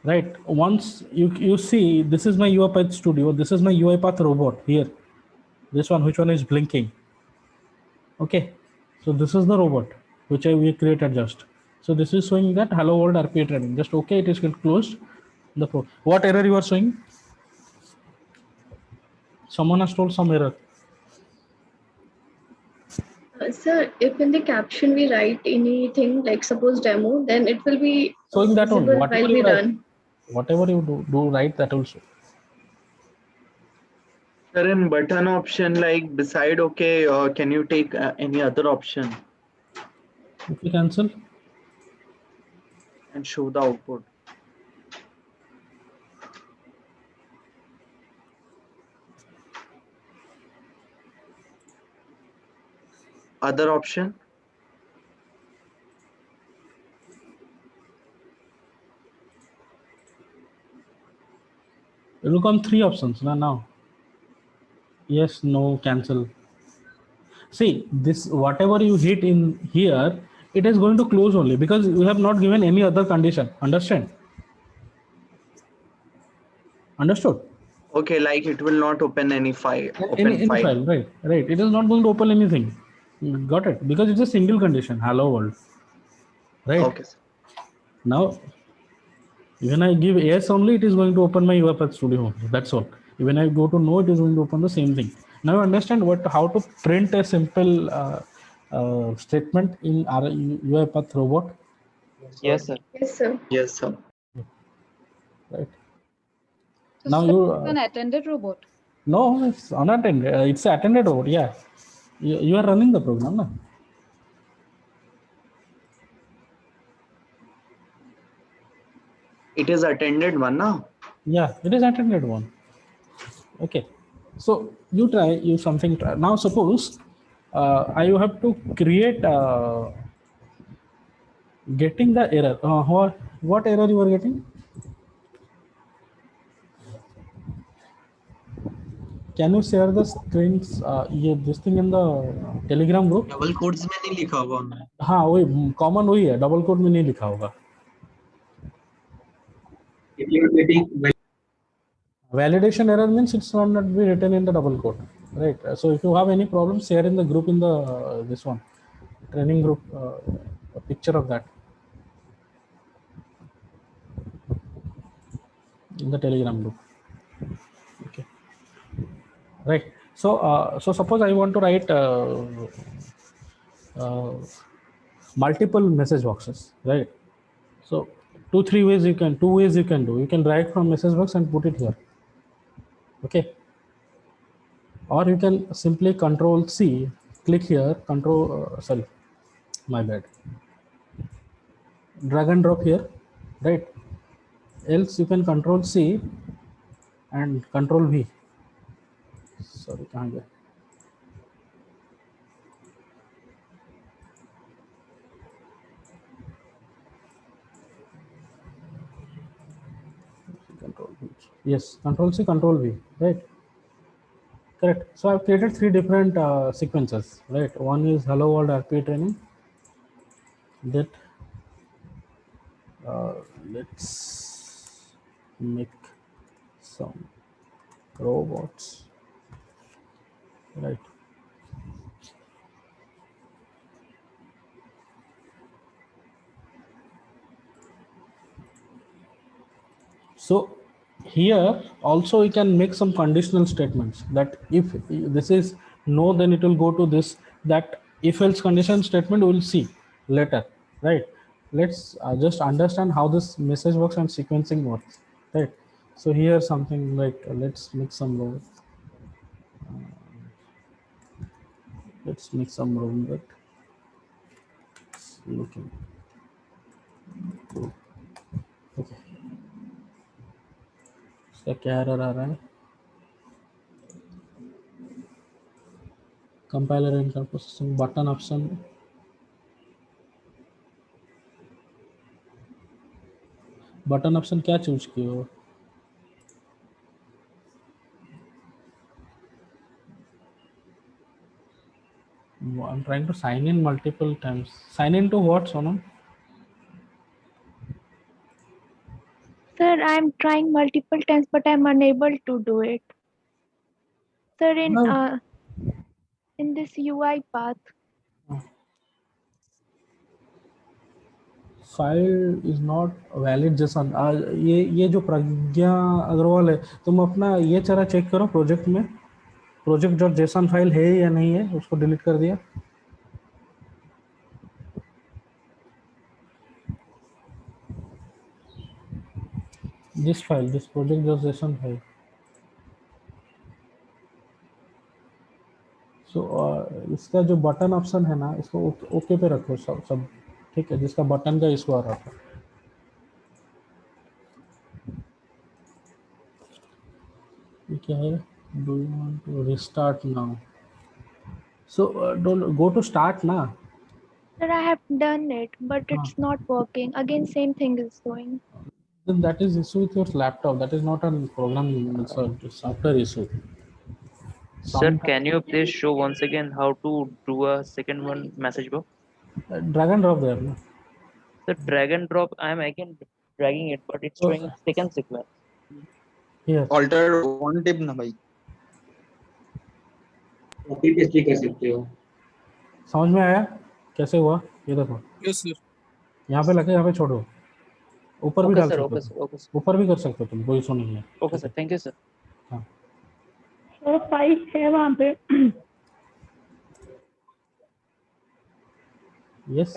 Right. Once you see, this is my UiPath Studio. This is my UiPath robot here. This one, which one is blinking? Okay. So this is the robot which we created just. So this is showing that hello world RPA training. Just okay, it is closed. The pro. What error you are showing? Someone has told some error. Sir, if in the caption we write anything like suppose demo, then it will be Showing that only. visible while we run. Whatever you do right, that also. Sir, in button option, like beside okay, can you take any other option If you cancel, and show the output? Other option? it will come 3 options now. Yes, no, cancel. See, this whatever you hit in here, it is going to close only because you have not given any other condition. Understand? Understood? Okay, like it will not open any file. Any file, right? It is not going to open anything. Got it? Because it's a single condition. Hello world, right? Okay, sir. Now, when I give yes only, it is going to open my UiPath Studio. That's all. When I go to no, it is going to open the same thing. Now you understand how to print a simple statement in our UiPath robot. Yes, sir. Yes, sir. Yes, sir. Right. So Now sir, you it's an attended robot. no, it's unattended. It's attended robot. Yeah, you are running the program, no? It is attended one now. Yeah, it is attended one. Okay, so you try something. Now suppose you have to create getting the error. What error you are getting? Can you share the screens? This thing in the Telegram group. Double codes में नहीं लिखा होगा उन्होंने. हाँ वही common वही है double quote में नहीं लिखा होगा. Validation error means it's not be written in the double quote, right? So if you have any problem, share in the group in the this one training group a picture of that in the Telegram group. Okay, right. So so suppose I want to write multiple message boxes, right? So two ways you can do. You can write from message box and put it here. Okay, or you can simply Control C, click here, sorry, my bad, drag and drop here, right? Else you can Control C and Control V. Sorry, can't get. Control V. Yes, Control C, Control V, right? Correct. So I've created 3 different sequences, right? One is hello world RPA training. That let's make some robots, right? So here also we can make some conditional statements that if this is no, then it will go to this, that if else condition statement we will see later, right? Let's just understand how this message works and sequencing works, right? So here something like let's make some room. Let's make some room that looking good. Okay, इसका क्या error आ रहा है? Compiler and processing button option. Button option क्या choose किए हो? I'm trying to sign in multiple times. Sign in to what, Sonam? Sir, I'm trying multiple times, but I'm unable to do it. Sir, in this UI path. File is not valid JSON. ये जो प्रज्ञा अग्रवाल है, तुम अपना ये जरा check करो project में, project dot JSON file है या नहीं है, उसको डिलीट कर दिया. This file, this project dot JSON file. So इसका जो बटन ऑप्शन है ना, इसको ओके पे रखो सब ठीक है, जिसका बटन का इशू आ रहा था. ये क्या है? Do you want to restart now? So don't go to start ना. Sir, I have done it, but it's not working. Again, same thing is going. Then that is issue with your laptop. That is not a program, it's a software issue. Sir, can you please show once again how to do a second one message box? Drag and drop there. No? Sir, drag and drop. I am again dragging it, but it's showing second sequence. Here. Alter one tip ना भाई. Copy paste भी कर सकते हो. समझ में आया कैसे हुआ? ये देखो. Yes, sir. यहाँ पे लगे, यहाँ पे छोड़ो. ऊपर भी Okay, डाल sir. सकते Okay, sir. हो. Okay, sir. ऊपर भी कर सकते हो तुम, कोई इशू नहीं है. Okay, sir. Thank you, sir. हाँ. और फाइल है वहाँ पे. यस.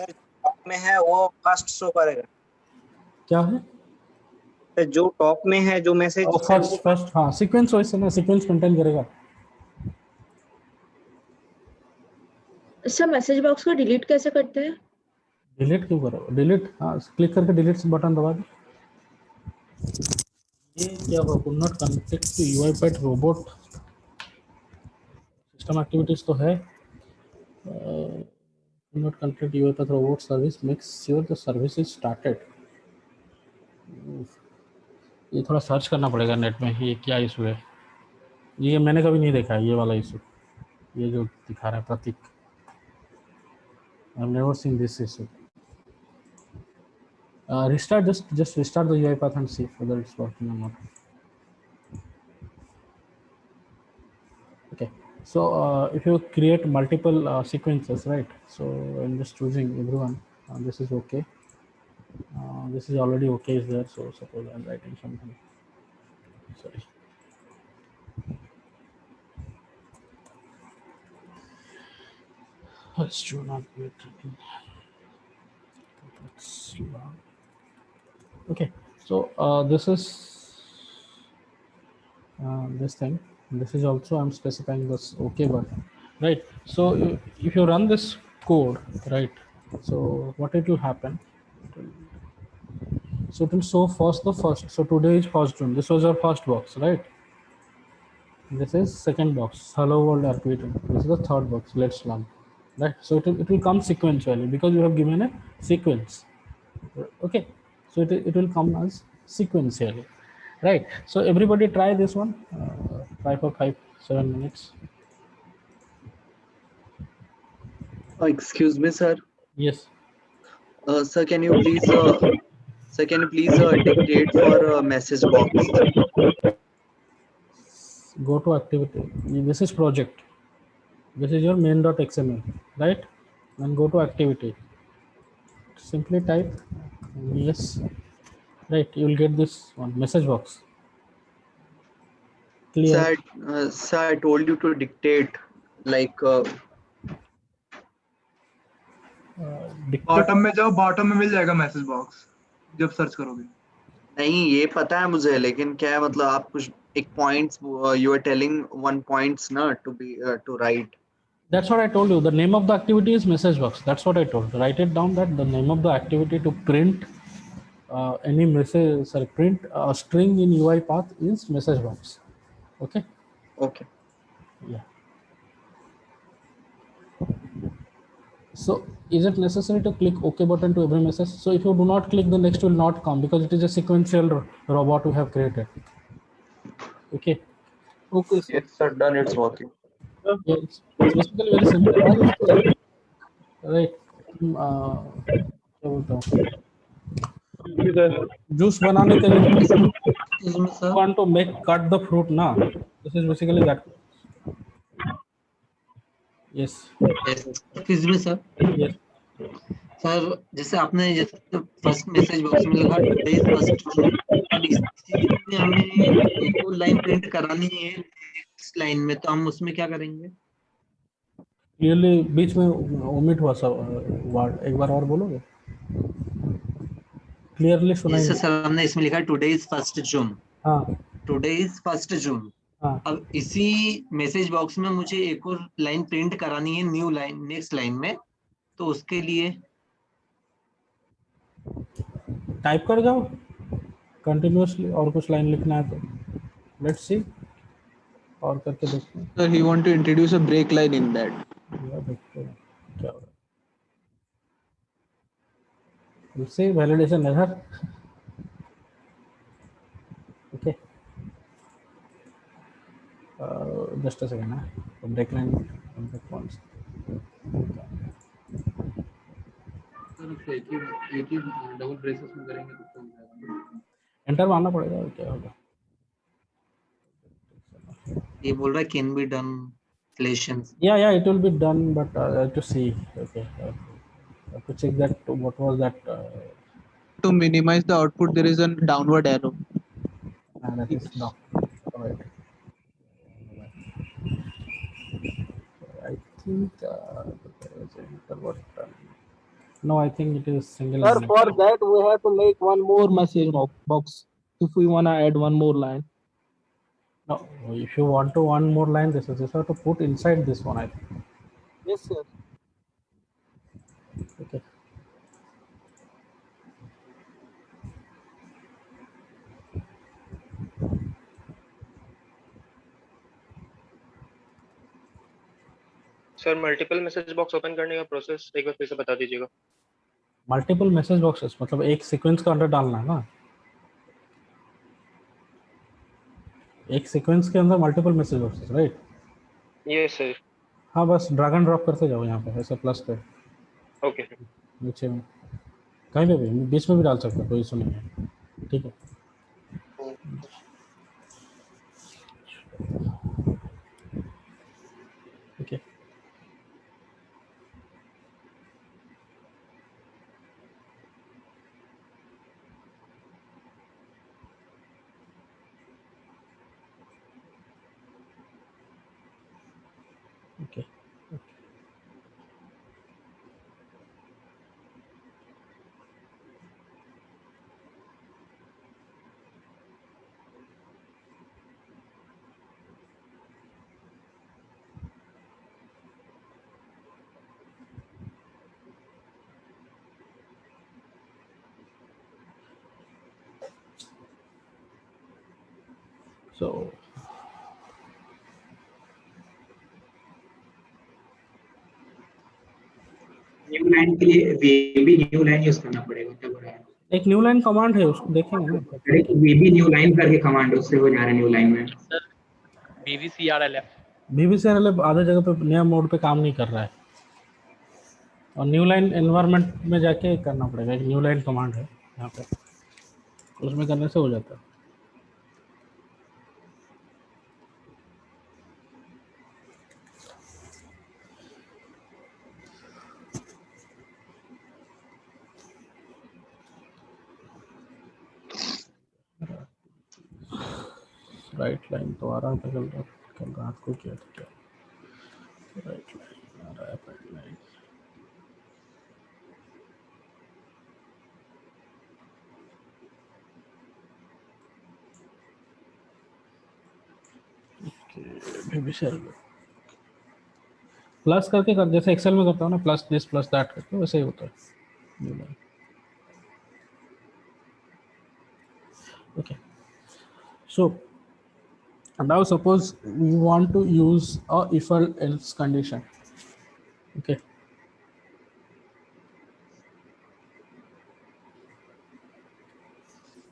में है वो फर्स्ट शो करेगा. क्या है? जो टॉप में है जो मैसेज फर्स्ट हाँ, सीक्वेंस वैसे ना, सीक्वेंस कंटेन करेगा. सर मैसेज बॉक्स को डिलीट कैसे करते हैं? डिलीट क्यों करो? डिलीट, हाँ, क्लिक करके डिलीट बटन दबा दो. ये क्या हुआ? Could not connect to UiPath robot. System activities तो है. Could not connect to UiPath robot service. Make sure the service is started. ये थोड़ा सर्च करना पड़ेगा नेट में, ये क्या इशू है. ये मैंने कभी नहीं देखा है, ये वाला इशू, ये जो दिखा रहा है प्रतीक. I've never seen this issue. Restart, just restart the UiPath and see whether it's working or not. Okay, so if you create multiple sequences, right? So I'm just choosing everyone. This is okay. This is already okay is there. So suppose I'm writing something. Sorry. Let's do not wait. Okay, so this is this thing. This is also I'm specifying this OK button, right? So if you run this code, right? So what it will happen? So it will show first the first. So today is 1st June. This was our first box, right? This is second box. Hello world RPT. This is the third box. Let's learn. Right. So it will come sequentially because you have given a sequence. Okay. So it will come as sequentially. Right. So everybody try this one. Try for 5-7 minutes. Excuse me, sir. Yes. Sir, can you please Sir, can you please dictate for message box? Go to activity. This is project. This is your main.xml, right? Then go to activity. Simply type yes, right? You will get this one message box. Clear. Sir, I told you to dictate like bottom में जाओ, bottom में मिल जाएगा message box जब search करोगे। नहीं, ये पता है मुझे, लेकिन क्या है मतलब आप कुछ एक points you are telling one points ना to be to right. That's what I told you. The name of the activity is message box. That's what I told. Write it down that the name of the activity to print any message, sorry, print a string in UiPath is message box. Okay. Okay. Yeah. So is it necessary to click OK button to every message? So if you do not click, the next will not come because it is a sequential robot we have created. Okay. Okay, sir. Yes, sir. Done. It's working. Yeah, it's basically very simple. Right. क्या बोलता हूँ? Juice बनाने के लिए want to make cut the fruit ना. This is basically that. Yes. Excuse me sir. Yes. Sir जैसे आपने जैसे फर्स्ट मैसेज बॉक्स में लिखा टुडे फर्स्ट, अब इसी में हमें एक और लाइन प्रिंट करानी है नेक्स्ट लाइन में, तो हम उसमें क्या करेंगे? क्लियरली बीच में ओमिट हुआ सा वर्ड, एक बार और बोलोगे? क्लियरली सुनाई। जैसे सर हमने इसमें लिखा टुडे इज 1 जून। हाँ। टुडे इज 1 जून। हाँ। अब इसी मैसेज बॉक्स में मुझे एक और लाइन प्रिंट करानी है न्यू लाइन नेक्स्ट लाइन में, तो उसके लिए टाइप कर जाओ कंटिन्यूअसली, और कुछ लाइन लिखना है तो लेट्स सी और करके देखते हैं। Sir, he want to introduce a break line in that. देखते हैं क्या हो रहा है। उससे validation error. Okay, just a second ना, ब्रेक लाइन ब्रेक पॉइंट्स एक ही डबल ब्रेसेस में करेंगे तो एंटर मारना पड़ेगा और क्या होगा। ये बोल रहा है कैन बी डन क्लेशंस। Yeah, it will be done, but to see. Okay, to check that what was that. To minimize the output, there is a downward arrow. That is no. Alright. I think there is enter button. No, I think it is single. Sir, for that we have to make one more message box if we wanna add one more line. No, if you want to one more line, this is just have to put inside this one. I think. Yes, sir. Okay. Sir multiple message box open करने का process एक बार फिर से बता दीजिएगा। Multiple message boxes मतलब एक sequence का अंदर डालना है ना, एक सीक्वेंस के अंदर multiple message boxes, right? Yes sir. हाँ, बस ड्रैग एंड ड्रॉप करते जाओ यहाँ पे ऐसे प्लस पे। ओके। नीचे में कहीं पे भी बीच में भी डाल सकते हो, कोई इशू नहीं है। ठीक है। Okay, okay. So new line के लिए वीबी न्यू लाइन यूज करना पड़ेगा, क्या बोल रहा है? एक न्यू लाइन कमांड है, उसको देखेंगे ना। अरे वीबी न्यू लाइन करके कमांड उससे हो जा रहा है न्यू लाइन में। BBCRLF आधे जगह पे नया मोड पे काम नहीं कर रहा है, और न्यू लाइन एनवायरनमेंट में जाके करना पड़ेगा। एक न्यू लाइन कमांड है यहाँ पे। उसमें करने से हो जाता है। राइट लाइन तो आ रहा था कल रात को किया था क्या? राइट लाइन आ रहा है, राइट लाइन। प्लस करके कर, जैसे एक्सेल में करता हूँ ना, प्लस दिस प्लस दैट करके, वैसे ही होता है। Okay, so now suppose we want to use a if or else condition. Okay,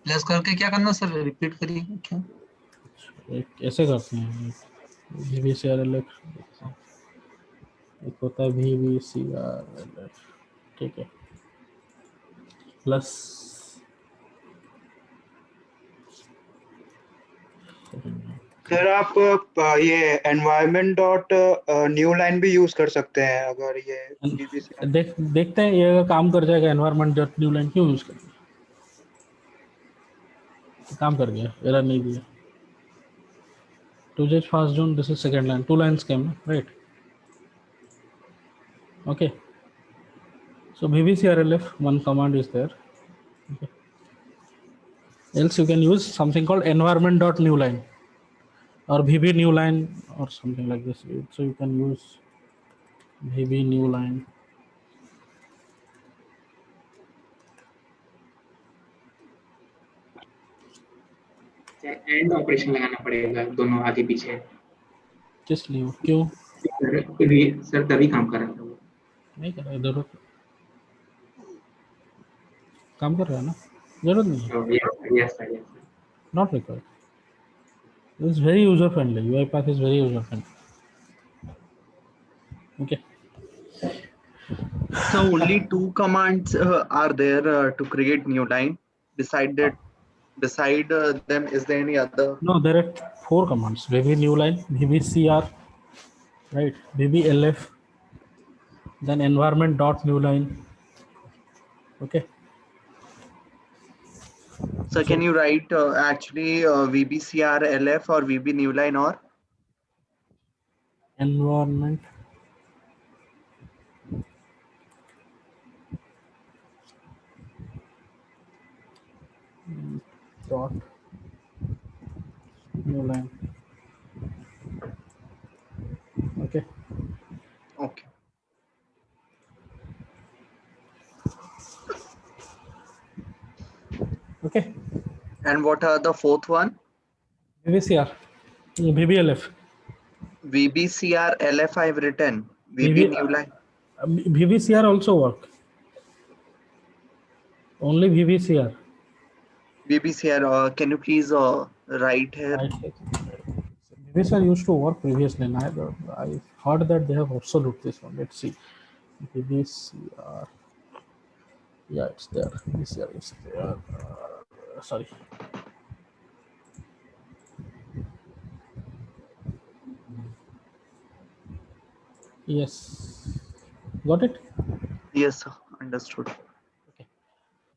plus करके क्या करना सर, रिपीट करिए क्या? ऐसे करते हैं, VBCRLF, एक होता है VBCRLF, ठीक है, प्लस सर आप ये एनवायरनमेंट डॉट न्यू लाइन भी यूज कर सकते हैं अगर ये देखते हैं ये अगर काम कर जाएगा। एनवायरमेंट डॉट न्यू लाइन क्यों यूज करेंगे, काम कर गया, एरर नहीं दिया। Tuesday first June, this is second line, 2 lines came, right? Okay, so VBCRLF, one command is there. Okay. Else you can use something called environment.newline or VB new line or something like this. So you can use VB new line. And operation लगाना पड़ेगा दोनों आगे पीछे। किस लिए, क्यों? Sir तभी काम कर रहा था वो। नहीं कर रहा है, जरूरत काम कर रहा है ना, जरूरत नहीं है। Yes sir, Not required. It's very user friendly. UiPath is very user friendly. Okay. So only 2 commands are there to create new line. Beside them, is there any other? No, there are 4 commands: VB new line, VBCR, right? VBLF, then environment dot new line. Okay. So can you write actually VBCRLF or VB new line or environment dot new line. Okay. Okay. Okay. And what are the fourth one? VBCR, VBLF. VBCRLF I've written. VB new line. VBCR also work. Only VBCR. VBCR. Can you please write here? VBCR used to work previously, and I heard that they have obsolete this one. Let's see. VBCR. Yeah, it's there. VBCR is there. Sorry. Yes. Got it? Yes, sir. Understood. Okay.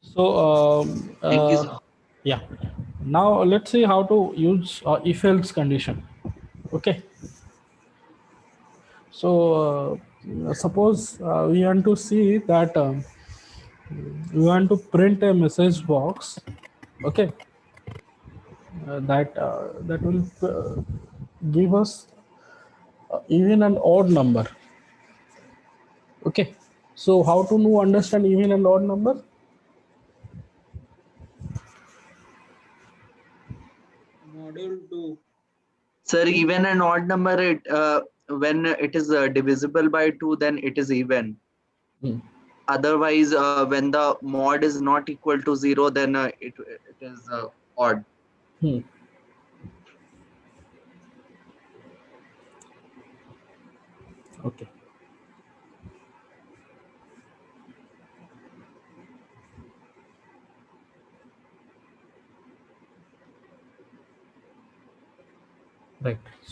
So, Thank you, sir. yeah. Now let's see how to use if-else condition. Okay. So suppose we want to see that we want to print a message box. Okay. That will give us even an odd number. Okay. So how to understand even and odd number? Module 2. Sir, even and odd number, when it is divisible by 2, then it is even. Otherwise, when the mod is not equal to 0, then it is odd. Okay.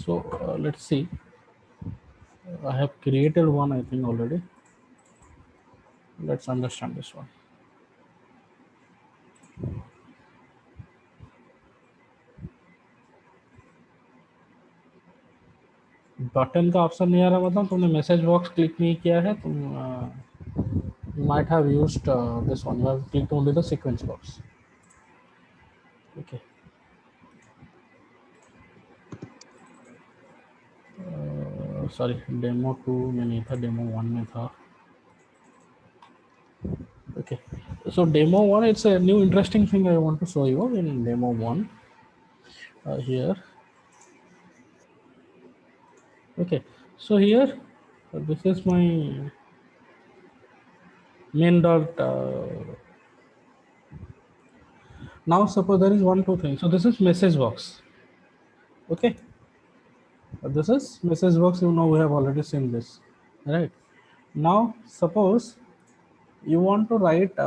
So let's see. I have created one, I think, already. Let's understand this one. Button का option नहीं आ रहा, मतलब तुमने message box click नहीं किया है, तुम you might have used this one. You have clicked only the sequence box. Okay. Sorry, demo 2 में नहीं था, demo 1 में था. Okay, so demo 1, it's a new interesting thing I want to show you in demo 1 here. Okay, so here this is my main dot. Now suppose there is 1, 2, 3. So this is message box. Okay, this is message box. You know, we have already seen this, right? Now suppose you want to write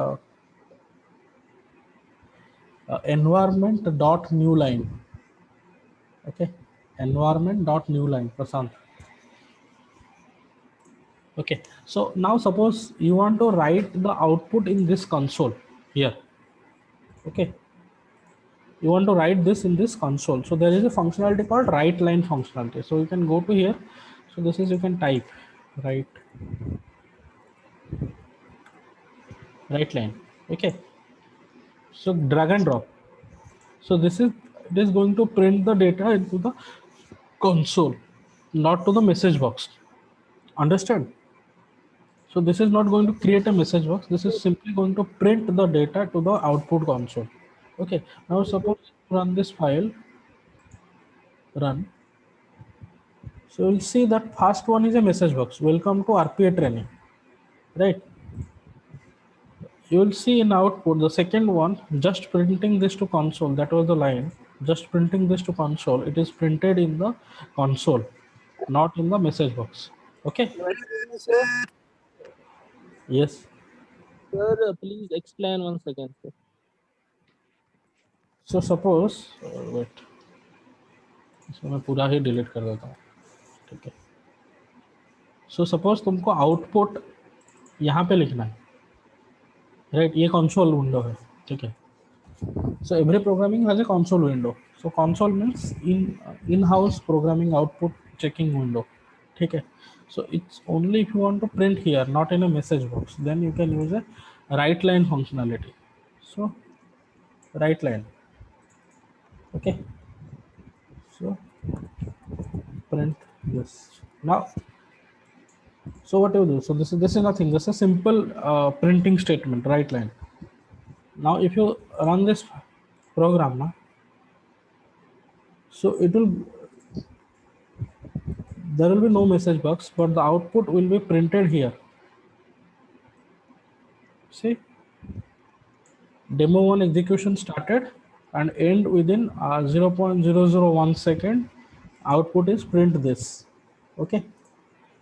environment dot new line. Okay, environment dot new line, Prasant. Okay, so now suppose you want to write the output in this console here. Okay, you want to write this in this console. So there is a functionality called write line functionality. So you can go to here. So this is, you can type write line. Okay, so drag and drop. So this is, it is going to print the data into the console, not to the message box. Understand? So this is not going to create a message box. This is simply going to print the data to the output console. Okay, now suppose run this file, run. So you'll see that first one is a message box. Welcome to RPA training, right? You will see in output the second one, just printing this to console. That was the line, just printing this to console. It is printed in the console, not in the message box. Okay. Yes. Sir, please explain once again, sir. So suppose wait, इसको मैं पूरा ही delete कर देता हूँ, ठीक है. So suppose तुमको output यहाँ पे लिखना है, राइट? ये console विंडो है, ठीक है. So every programming has a console window. So console means in-house programming output checking window, ठीक है. So it's only if you want to print here, not in a message box, then you can use a write line functionality. So write line. Okay, so print this now. So what you do? So this is nothing. This is a simple printing statement, write line. Now if you run this program now, so it will, there will be no message box, but the output will be printed here. See, demo 1 execution started and end within 0.001 second. Output is print this. Okay,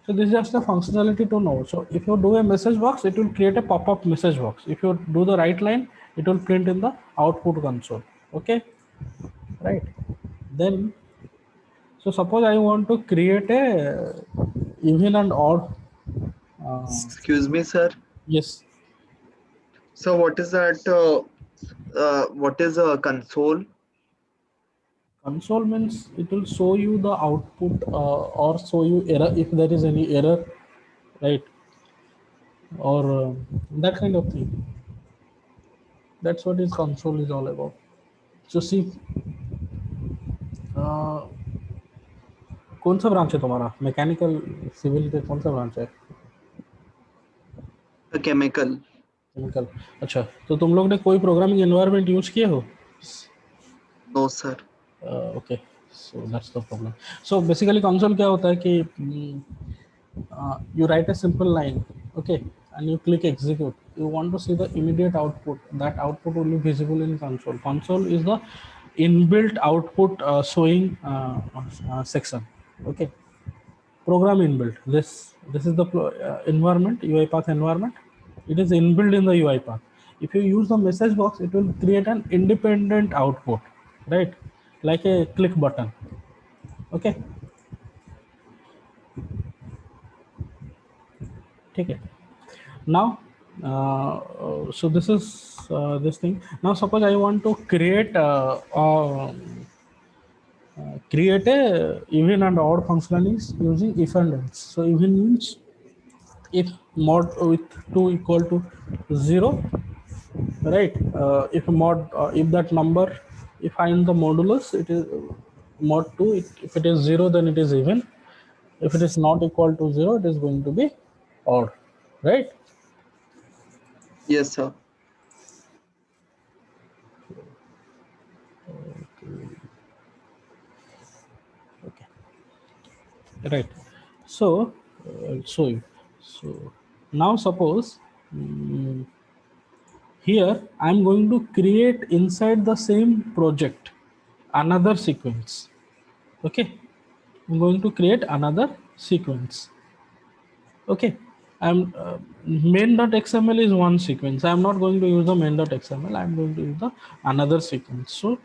so this is just a functionality to know. So if you do a message box, it will create a pop-up message box. If you do the write line, it will print in the output console. Okay, right? Then, so suppose I want to create a even and odd. Excuse me, sir. Yes. So what is that? What is a console? Console means it will show you the output or show you error if there is any error, right? Or that kind of thing. That's what is console is all about. So see, कौन सा branch है तुम्हारा? Mechanical civil पे कौन सा branch है? Chemical. Chemical. अच्छा, तो तुम लोग ने कोई प्रोग्रामिंग एनवायरनमेंट यूज किए हो? No sir. Okay, so that's the problem. So basically console क्या होता है कि you write a simple line, okay, and you click execute. You want to see the immediate output. That output will be visible in console. Console is the inbuilt output showing section. Okay, program inbuilt. This is the environment, UiPath environment. It is inbuilt in the UiPath. If you use the message box, it will create an independent output, right? Like a click button. Okay, Okay. Now, so this is this thing. Now, suppose I want to create create a even and odd function is using if and else. So even means if mod with 2 equal to 0, right? If mod if that number, if find the modulus, it is mod 2. If it is 0, then it is even. If it is not equal to 0, it is going to be odd, right? Yes, sir. Okay. Right. So, so now suppose here I'm going to create inside the same project another sequence. Okay, I'm going to create another sequence. Okay, I'm main.xml is one sequence. I'm not going to use the main.xml. I'm going to use the another sequence. So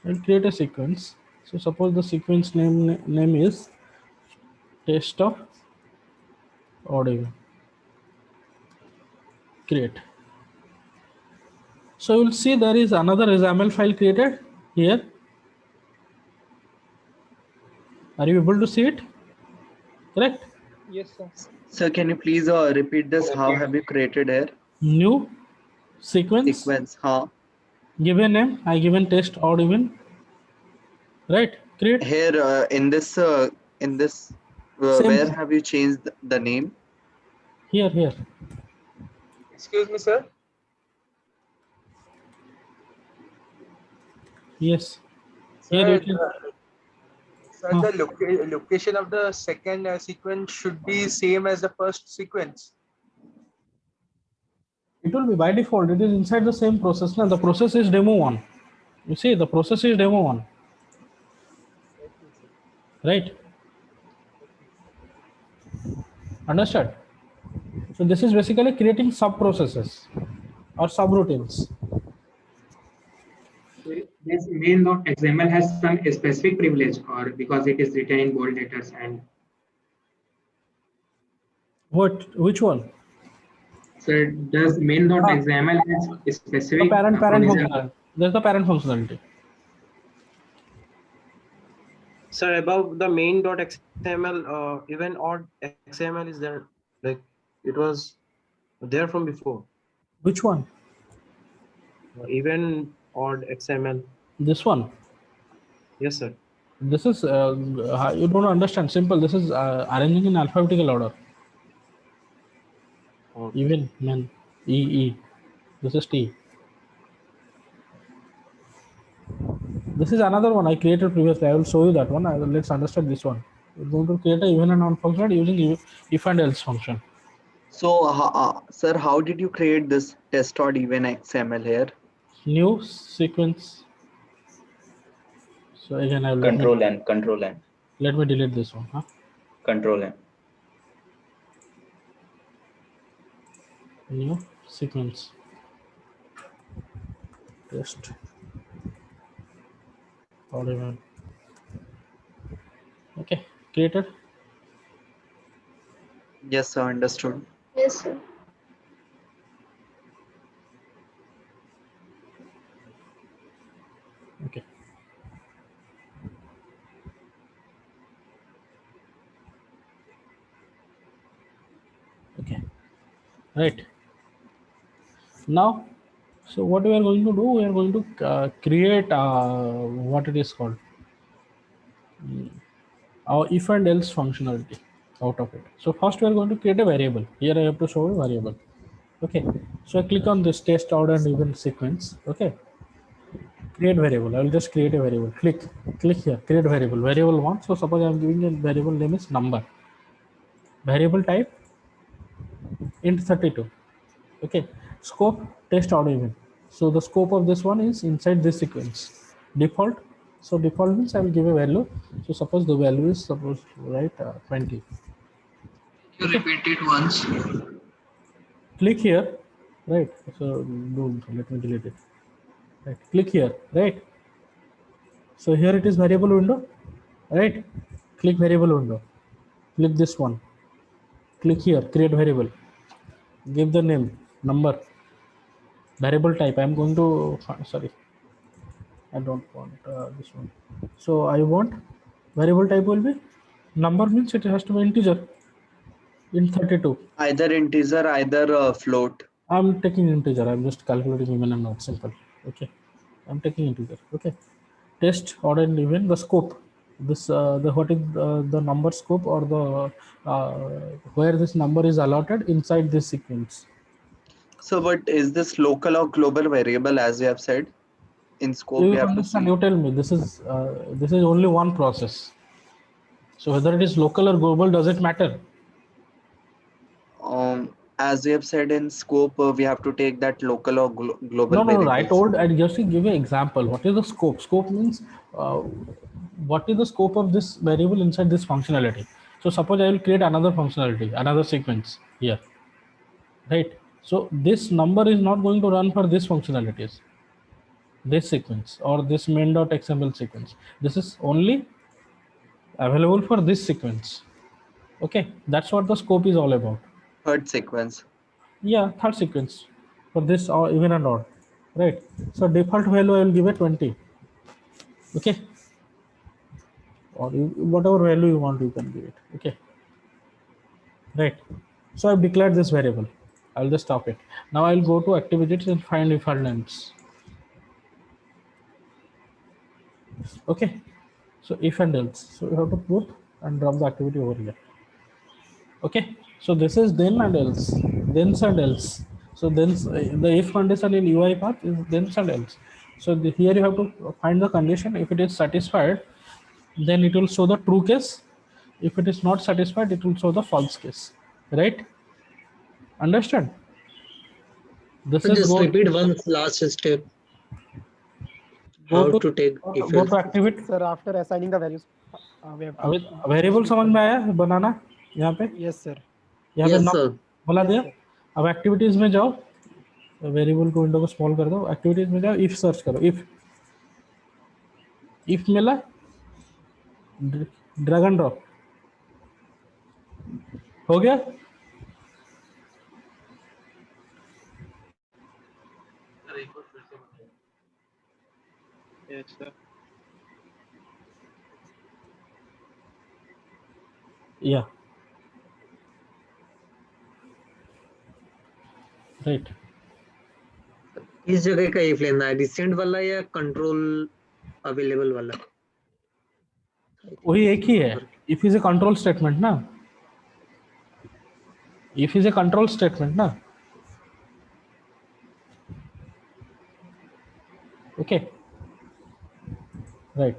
I'll create a sequence. So suppose the sequence name is test of odd even. Create. So you'll see there is another XAML file created here. Are you able to see it? Correct? Yes, sir. Sir, can you please repeat this? How have you created here? New sequence. Sequence, huh? Give a name. I given test odd even. Right? Create. Here in this where Same. have you changed the name? Here. Excuse me, sir. Yes. Sir, Here you can. the location of the second sequence should be same as the first sequence. It will be by default. It is inside the same process. Now the process is demo 1. You see, the process is demo 1. Right? Understood? So this is basically creating sub processes or subroutines. This main.xml has some specific privilege, or because it is written in bold letters and. Which one? So does main.xml has a specific The parent provision? functionality. There's the parent functionality. Sir, above the main.xml, even odd XML is there. Like it was there from before. Which one? Even odd XML. This one. Yes, sir. This is you don't understand. Simple. This is arranging in alphabetical order. Okay. Even men E. This is T. This is another one I created previously. I will show you that one. Let's understand this one. We're going to create a even and odd function using if and else function. So, sir, how did you create this test odd even XML here? New sequence. So again, I will Control N. Let me delete this one. Control N. New sequence. Test odd even. Okay, created. Yes, sir, understood. Yes, sir. Okay. Okay. Right. Now, so what we are going to do, we are going to create what it is called our if and else functionality out of it. So first we are going to create a variable. Here I have to show a variable. Okay. So I click on this test odd and even sequence. Okay. Create variable. I will just create a variable. Click here. Create variable. Variable 1. So suppose I am giving a variable name is number. Variable type int 32. Okay. Scope test odd even. So the scope of this one is inside this sequence. Default. So default means I will give a value. So suppose the value is 20. You repeat it once. Click here. Right. So don't let me delete it. Right. Click here. Right. So here it is variable window. Right. Click variable window. Click this one. Click here, create variable. Give the name, number, variable type. I'm going to, sorry, I don't want this one. So I want variable type will be number, means it has to be integer in 32. Either integer, either float. I'm taking integer. I'm just calculating even and odd, simple. Okay, I'm taking integer. Okay, test odd and even, the scope. This the what is the number scope, or the where this number is allotted inside this sequence. So, but is this local or global variable, as you have said? In scope, You we have to understand? see. You tell me. This is only one process. So whether it is local or global, does it matter? As we have said in scope, we have to take that local or global No. variables. I told, I just to give you an example. What is the scope? Scope means what is the scope of this variable inside this functionality. So suppose I will create another functionality, another sequence here, right? So this number is not going to run for this functionalities, this sequence or this main.xml sequence. This is only available for this sequence. Okay, that's what the scope is all about. Third sequence. Yeah, third sequence for this or even and odd, right? So default value I will give it 20. Okay, or whatever value you want, you can give it. Okay, right? So I've declared this variable. I'll just stop it. Now I'll go to activities and find if and else. Okay, so if and else. So you have to put and drop the activity over here. Okay, so this is then and else, thens and else. So then the if condition in UiPath is thens and else. So here you have to find the condition. If it is satisfied, then it will show the true case. If it is not satisfied, it will show the false case, right? Understand? This So is just repeat once last step. How to take if go else. to activity. Sir, after assigning the values, we have to variable समझ में आया है बनाना यहाँ पे? Yes, sir. यहाँ पे Yes, नाम sir. बोला दिया. अब एक्टिविटीज में जाओ, वेरिएबल को विंडो को स्मॉल कर दो, एक्टिविटीज में जाओ, इफ सर्च करो, इफ मिला, ड्रैग एंड ड्रॉप हो गया. Yes, sir. Yeah. Right. इस जगह का if लेना है, रिसेंट वाला या कंट्रोल अवेलेबल वाला? वही एक ही है. If is a control statement ना, if is a control statement ना. Okay, right.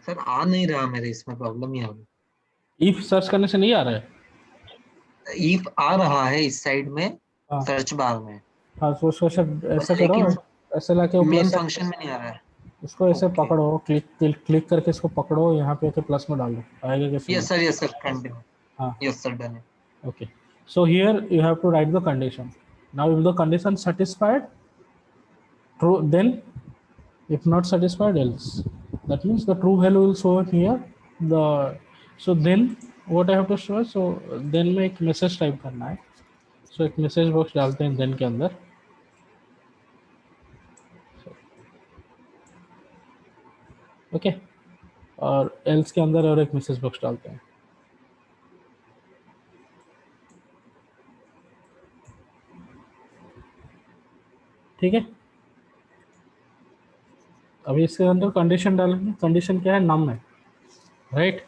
सर आ नहीं रहा मेरे इसमें, प्रॉब्लम ही आ रही. इफ सर्च करने से नहीं आ रहा है. इफ आ रहा है इस साइड में, सर्च बार में. हाँ, तो उसको ऐसे करो, ऐसे लाके मेन फंक्शन में नहीं आ रहा है. उसको ऐसे पकड़ो, क्लिक करके इसको पकड़ो, यहाँ पे आके प्लस में डाल दो, आएगा कैसे? Yes sir, continue. हाँ, yes sir, done. okay. So here you have to write the condition. Now if the condition satisfied, true, then if not satisfied, else. That means the true value will show here. So then what I have to show, so then में एक message type करना है. So एक message box डालते हैं then के अंदर. Okay, और else के अंदर और एक मैसेज बॉक्स डालते हैं. ठीक है, अभी इसके अंदर कंडीशन डालेंगे. कंडीशन क्या है? नम है, राइट?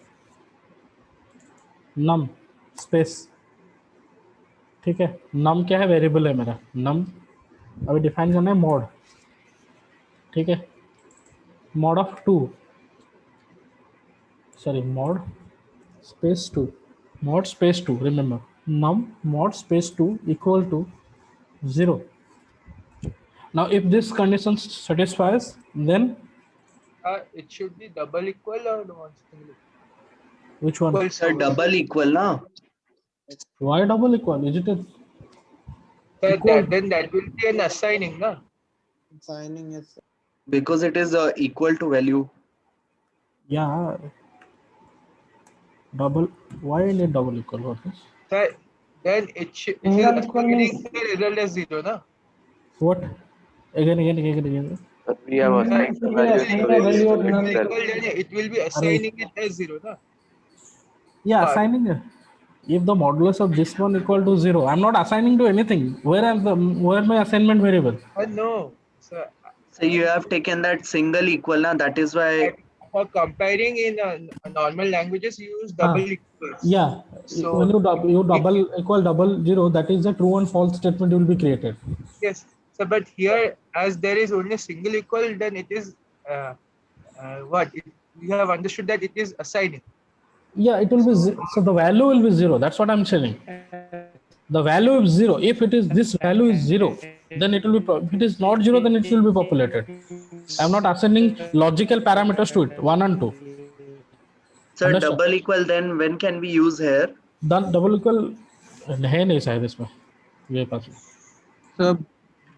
नम स्पेस. ठीक है, नम क्या है? वेरिएबल है मेरा नम. अभी डिफाइन करना है मॉड. ठीक है, mod of 2, sorry mod space 2, mod space 2. Remember, num mod space 2 equal to 0. Now if this condition satisfies, then it should be double equal or one single? Which one? Sir, double equal, na? Why double equal? Is it a then that will be an assigning, na? Assigning is Because it is equal to value. Yeah. Double. Why you need double equal for this? Sir, then it is Single equal assigning means the result as 0, na? What? Again. We have assigned the we are values assigning to a variable value of in none. itself. It will be assigning it as 0, na? Yeah, But assigning it. If the modulus of this one equal to 0, I'm not assigning to anything. Where my assignment variable? no, sir. So you have taken that single equal now. That is why. For comparing in normal languages, you use double equals. Yeah. So when you double equal double 0, that is the true and false statement will be created. yes. So but here, as there is only single equal, then it is what we have understood that it is assigning. Yeah, it will be so the value will be 0. That's what I'm saying. The value is 0. If it is this value is 0, then it will be. If it is not 0, then it will be populated. I'm not assigning logical parameters to it, 1 and 2. So Understand? double equal, then when can we use here? Then double equal है नहीं शायद इसमें ये पास में. So,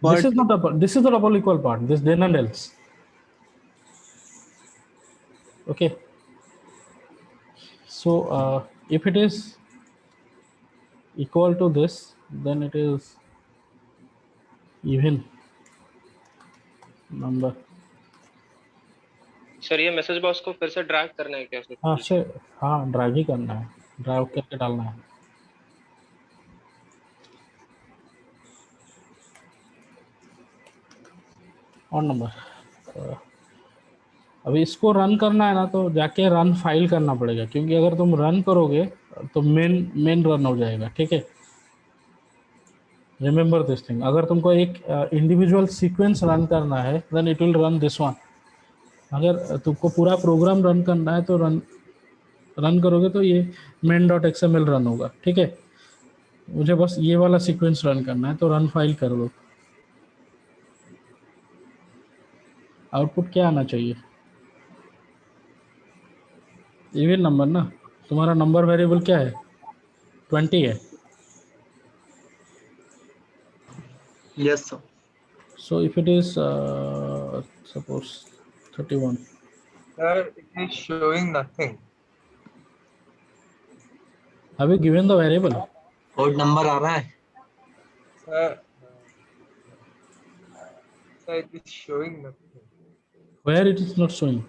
This is not double. This is the double equal part. This then and else. Okay. So if it is equal to this, then it is even number. Sir ये message box को फिर से drag करना है क्या? हाँ drag ही करना है, ड्रैग करके डालना है. और नंबर अभी इसको रन करना है ना, तो जाके रन फाइल करना पड़ेगा, क्योंकि अगर तुम रन करोगे तो मेन रन हो जाएगा. ठीक है, रिमेंबर दिस थिंग. अगर तुमको एक इंडिविजुअल सीक्वेंस रन करना है, then it will run this one. अगर तुमको पूरा प्रोग्राम रन करना है तो रन करोगे तो ये main.xml रन होगा. ठीक है, मुझे बस ये वाला सीक्वेंस रन करना है, तो रन फाइल कर दो. आउटपुट क्या आना चाहिए? इवन नंबर ना. तुम्हारा नंबर वेरिएबल क्या है? 20 है. Yes, sir. So if it is suppose 31. Sir, it is showing nothing. Have you given the variable? Code number आ रहा है. Sir, it is showing nothing. Where it is not showing?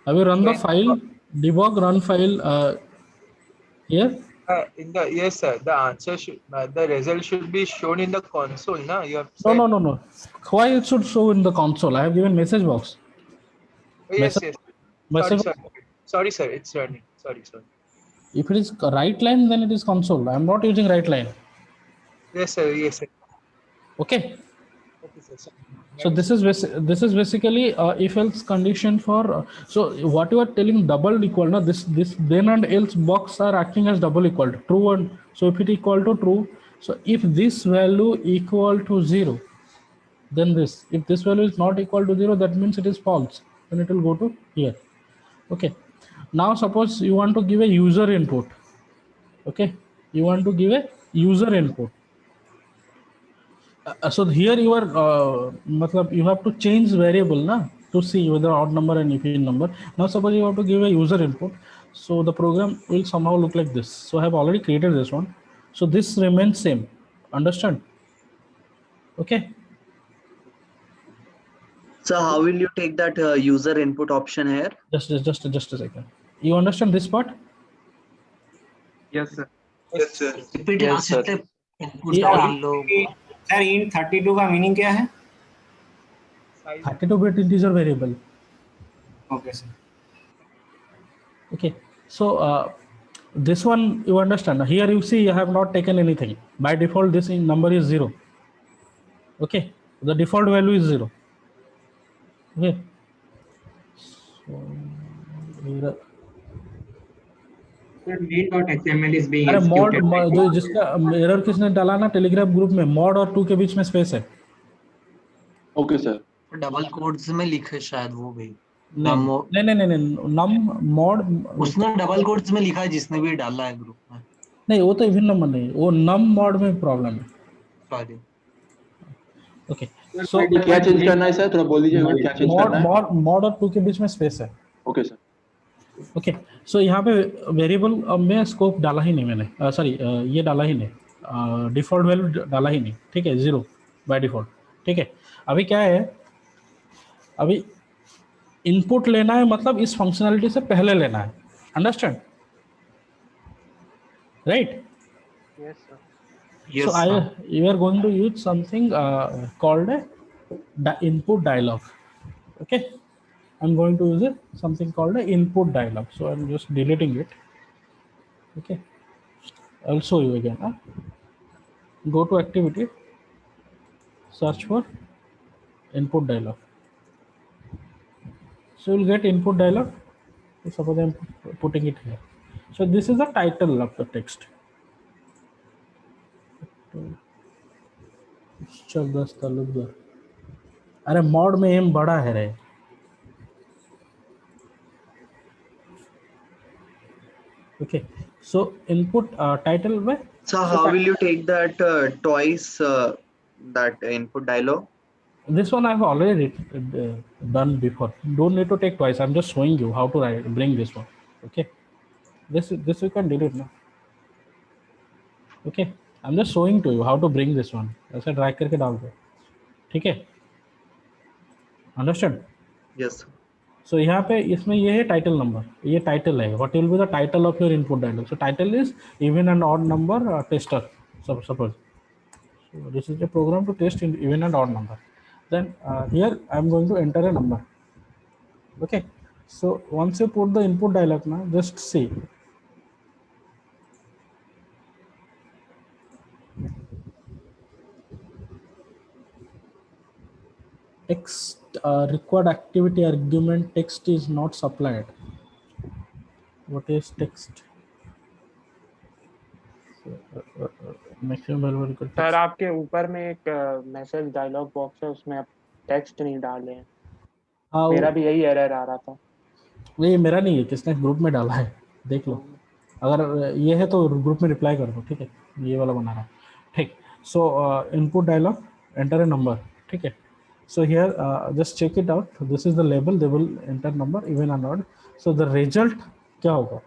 Have you run the file? Debug run file here? Yes, sir. The answer should, the result should be shown in the console. Na? You have said. No. Why it should show in the console? I have given message box. Yes. Message. Sorry, sir. It's running. Sorry. If it is right line, then it is console. I am not using right line. Yes, sir. Okay. Okay, sir. So this is basically if else condition for so what you are telling double equal now, this then and else box are acting as double equal to true, and so if it equal to true, so if this value equal to 0, then this, if this value is not equal to 0, that means it is false, then it will go to here. Okay, now suppose you want to give a user input. Okay, you want to give a user input. So here you are you have to change variable na, to see whether odd number and even number. Now suppose you have to give a user input, so the program will somehow look like this. So I have already created this one, so this remains same. Understand? Okay. So how will you take that user input option here? Just a second. You understand this part? Yes, sir. Repeat Yes, sir. input डाल लो. Sir int 32 का meaning क्या है? 32-bit integer variable. Okay, sir. Okay, so this one you understand. Here you see I have not taken anything. By default this number is 0. Okay, the default value is 0. Okay, so main.xml is being अरे executed. mod जिसका error किसने डाला ना Telegram group में, mod और 2 के बीच में space है. Okay sir. डबल कोड्स में लिखे शायद वो भी. नहीं num mod उसने डबल कोड्स में लिखा है जिसने भी डाला है ग्रुप में. नहीं, वो तो इवन नंबर नहीं, वो num mod में प्रॉब्लम है. सॉरी. ओके, सो क्या चेंज करना है सर? थोड़ा बोल दीजिएगा क्या चेंज करना है. mod और 2 के बीच में स्पेस है. Okay sir. ओके सो यहाँ पे वेरिएबल में स्कोप डाला ही नहीं मैंने, सॉरी ये डाला ही नहीं, डिफॉल्ट वैल्यू डाला ही नहीं, ठीक है, 0 बाय डिफॉल्ट, ठीक है। अभी क्या है, अभी इनपुट लेना है, मतलब इस फंक्शनलिटी से पहले लेना है, understand, right? Yes, sir. So you are going to use something called the input dialog. Okay, I'm going to use something called the input dialog. So I'm just deleting it. Okay, I'll show you again. Go to activity, search for input dialog. So you'll get input dialog. So suppose I'm putting it here. So this is the title of the text. चल 10 तालुकदार, अरे mod में M बड़ा है रे। Okay, so input title में So how will you take that twice that input dialog? This one I've already done before. Don't need to take twice. I'm just showing you how to bring this one. Okay, this you can delete now. Okay, I'm just showing to you how to bring this one. ऐसे drag करके डाल दो, ठीक है? Understand? Yes. So यहाँ पे इसमें ये है title number, ये title है. What will be the title of your input dialog? So title is even and odd number tester. Suppose. So this is a program to test in even and odd number. Then here I'm going to enter a number. Okay, so once you put the input dialog now, just see. Text required activity argument text is not supplied. What is text? Maximum sir आपके ऊपर में एक message dialogue box है, उसमें आप text नहीं डाले हैं। हाँ, मेरा भी यही एरर आ रहा था। ये मेरा नहीं है, किसने ग्रुप में डाला है, देख लो। अगर ये है तो ग्रुप में रिप्लाई कर दो, ठीक है, ये वाला बना रहा है, ठीक। So input dialog, enter a number, ठीक है। So here just check it out, this is the label, they will enter number even and odd. So the result क्या होगा,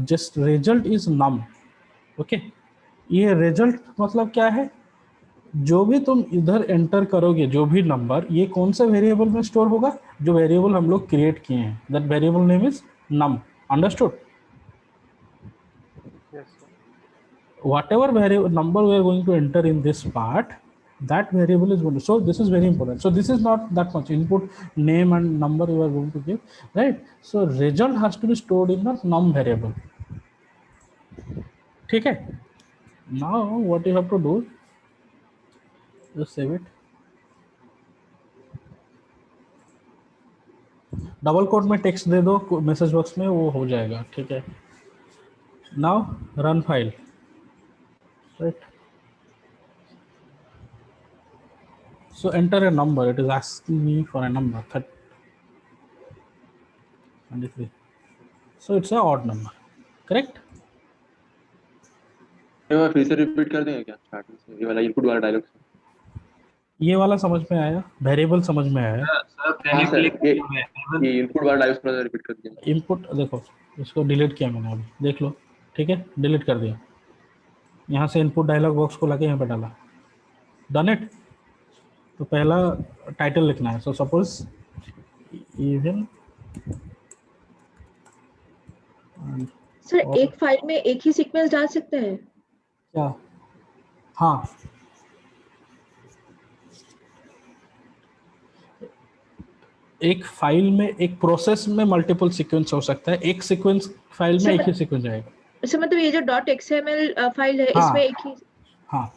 just result is num. Okay, ये result मतलब क्या है, जो भी तुम इधर एंटर करोगे, जो भी नंबर, ये कौन सा वेरिएबल में स्टोर होगा, जो वेरिएबल हम लोग क्रिएट किए हैं, that variable name is num. Understood? Whatever variable number we are going to enter in this part, that variable is going to, so this is very important. So this is not that much input, name and number you are going to give, right? So result has to be stored in the num variable, ठीक है। Now what you have to do, just save it, double quote में text दे दो message box में, वो हो जाएगा, ठीक है। Now run file, right? So enter a number, it is asking me for a number 23. So it's a odd number, correct? फिर से रिपीट कर देंगे क्या स्टार्टिंग से, ये वाला इनपुट वाला डायलॉग? ये वाला समझ में आया, वेरिएबल समझ में आया। ये इनपुट वाला डायलॉग थोड़ा रिपीट कर दीजिए। इनपुट देखो, इसको डिलीट किया मैंने अभी, देख लो, ठीक है, डिलीट कर दिया। यहाँ से इनपुट डायलॉग बॉक्स को लाके यहाँ पे डाला, डन इट। तो पहला टाइटल लिखना है, सो सपोज इवन। सर एक फाइल में एक ही सीक्वेंस डाल सकते हैं क्या? हाँ, एक फाइल में, एक प्रोसेस में मल्टीपल सीक्वेंस हो सकता है, एक सीक्वेंस फाइल में एक ही सीक्वेंस आएगा। अच्छा, मतलब ये जो .xml फाइल है, हाँ, इसमें एक ही, हाँ।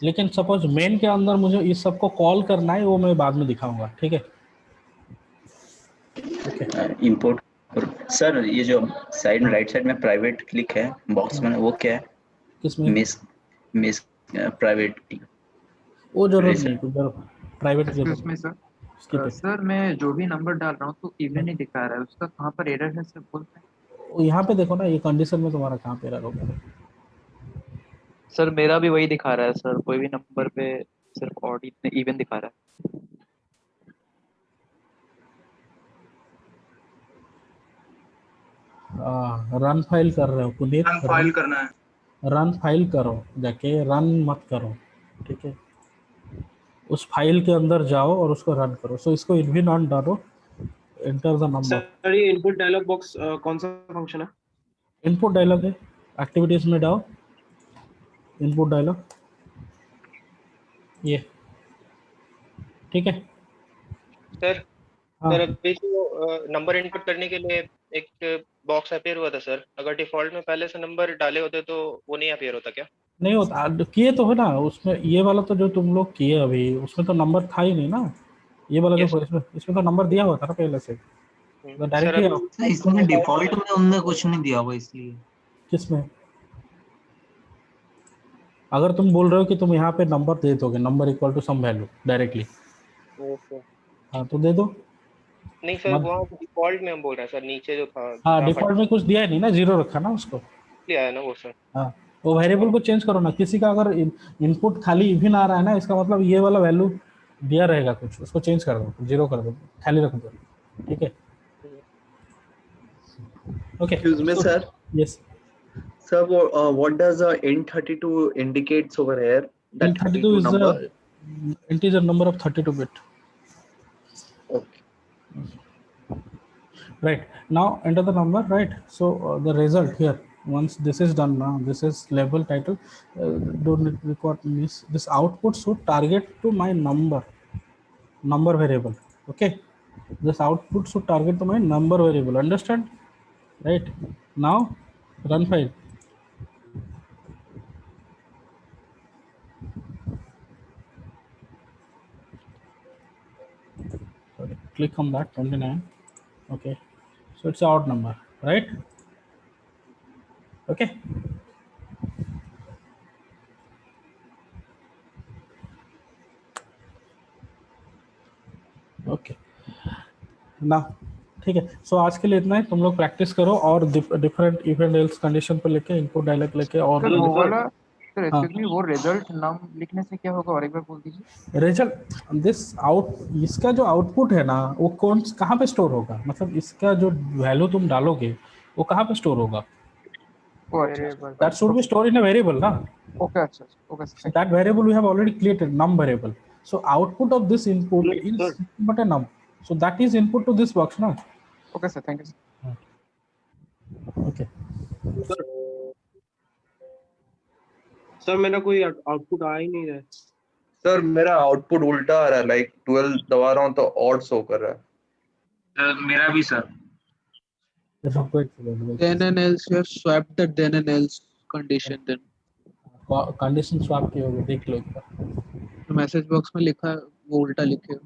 लेकिन सपोज मेन के अंदर मुझे इस सबको कॉल करना है, वो मैं बाद में दिखाऊंगा, ठीक है। इंपोर्ट सर, ये जो साइड में राइट साइड में प्राइवेट क्लिक है बॉक्स में, वो क्या है? किसमें? मिस प्राइवेट, वो जरूरत नहीं, प्राइवेट उसमें सर मैं जो भी नंबर डाल रहा हूँ तो इवन ही दिखा रहा है, उसका कहाँ पर एरर है सर, बोलते हैं? यहाँ पे देखो ना, ये कंडीशन में तुम्हारा कहाँ पे एरर होगा। सर मेरा भी वही दिखा रहा है सर, कोई भी नंबर पे सिर्फ ऑड इवन दिखा रहा है। रन फाइल कर रहे हो पुनीत, रन फाइल करना है। रन फाइल करो, जाके रन मत करो, ठीक है। उस फाइल के अंदर जाओ और उसको रन करो। सो इसको इनविन ऑन डालो, एंटर द नंबर। सर ये इनपुट डायलॉग बॉक्स कौन सा फंक्शन है? इनपुट डायलॉग है, एक्टिविटीज में जाओ, इनपुट डायलॉग ये, ठीक है। सर हाँ। सर अभी जो नंबर इनपुट करने के लिए एक बॉक्स अपीयर हुआ था सर, अगर डिफॉल्ट में पहले से नंबर डाले होते तो वो नहीं अपीयर होता क्या? नहीं होता, किए तो है ना उसमें, ये वाला तो जो तुम लोग किए अभी उसमें तो नंबर था ही नहीं ना, ये वाला जो इसमें तो नंबर दिया हुआ था ना पहले से, तो डायरेक्टली। इसमें डिफॉल्ट में उनने कुछ नहीं दिया हुआ इसलिए। किसमें? अगर तुम बोल रहे हो कि तुम यहाँ पे नंबर दे दोगे, number equal to some value directly, हाँ तो दे दो। नहीं सर वहाँ डिफॉल्ट में हम बोल रहे हैं सर, नीचे जो था। हाँ डिफॉल्ट में कुछ दिया ही नहीं ना, जीरो रखा ना उसको, दिया है ना वो सर। हाँ वो वेरिएबल को चेंज करो ना। किसी का अगर इनपुट खाली इवन आ रहा है ना, इसका मतलब ये वाला वैल्यू दिया रहेगा कुछ, उसको चेंज कर दो, जीरो कर दो, खाली रख दो, ठीक है। Okay Excuse me, sir. Yes. Sir, what does int32 indicates over here? That int32 is number. the integer number of 32 bit. Okay. Right, now enter the number, right? So the result here, once this is done now, this is label title, don't record this output should target to my number variable, okay? This output should target to my number variable, understand? Right, now run file. Sorry, click on that 29. Okay, so it's an odd number, right? Okay. Okay ना, ठीक है। सो आज के लिए इतना ही, तुम लोग practice करो और डिफरेंट इवेंट एल्स कंडीशन पे लेके, इनपुट डायलॉग लेके, और सर वो वाला, सर एक्सक्यूज मी, वो रिजल्ट नाम लिखने से क्या होगा और एक बार बोल दीजिए। रिजल्ट दिस आउट, इसका जो आउटपुट है ना वो कौन कहाँ पे स्टोर होगा, मतलब इसका जो वैल्यू तुम डालोगे वो कहाँ पे स्टोर होगा? That should be stored in a variable, na? Okay, sir. Okay, sir. So that variable we have already created, num variable. So output of this input is but a num. So that is input to this box, na? Okay, sir. Thank you, sir. Okay. Sir मेरा कोई output आ ही नहीं रहा है। Sir मेरा output उल्टा आ रहा है, like 12 दबा रहा हूँ तो ऑड शो कर रहा है। मेरा भी sir. Then and else you have swapped the then and else condition then. Condition swap की होगी, देख लो एक बार। मैसेज बॉक्स में लिखा है वो उल्टा लिखे हो।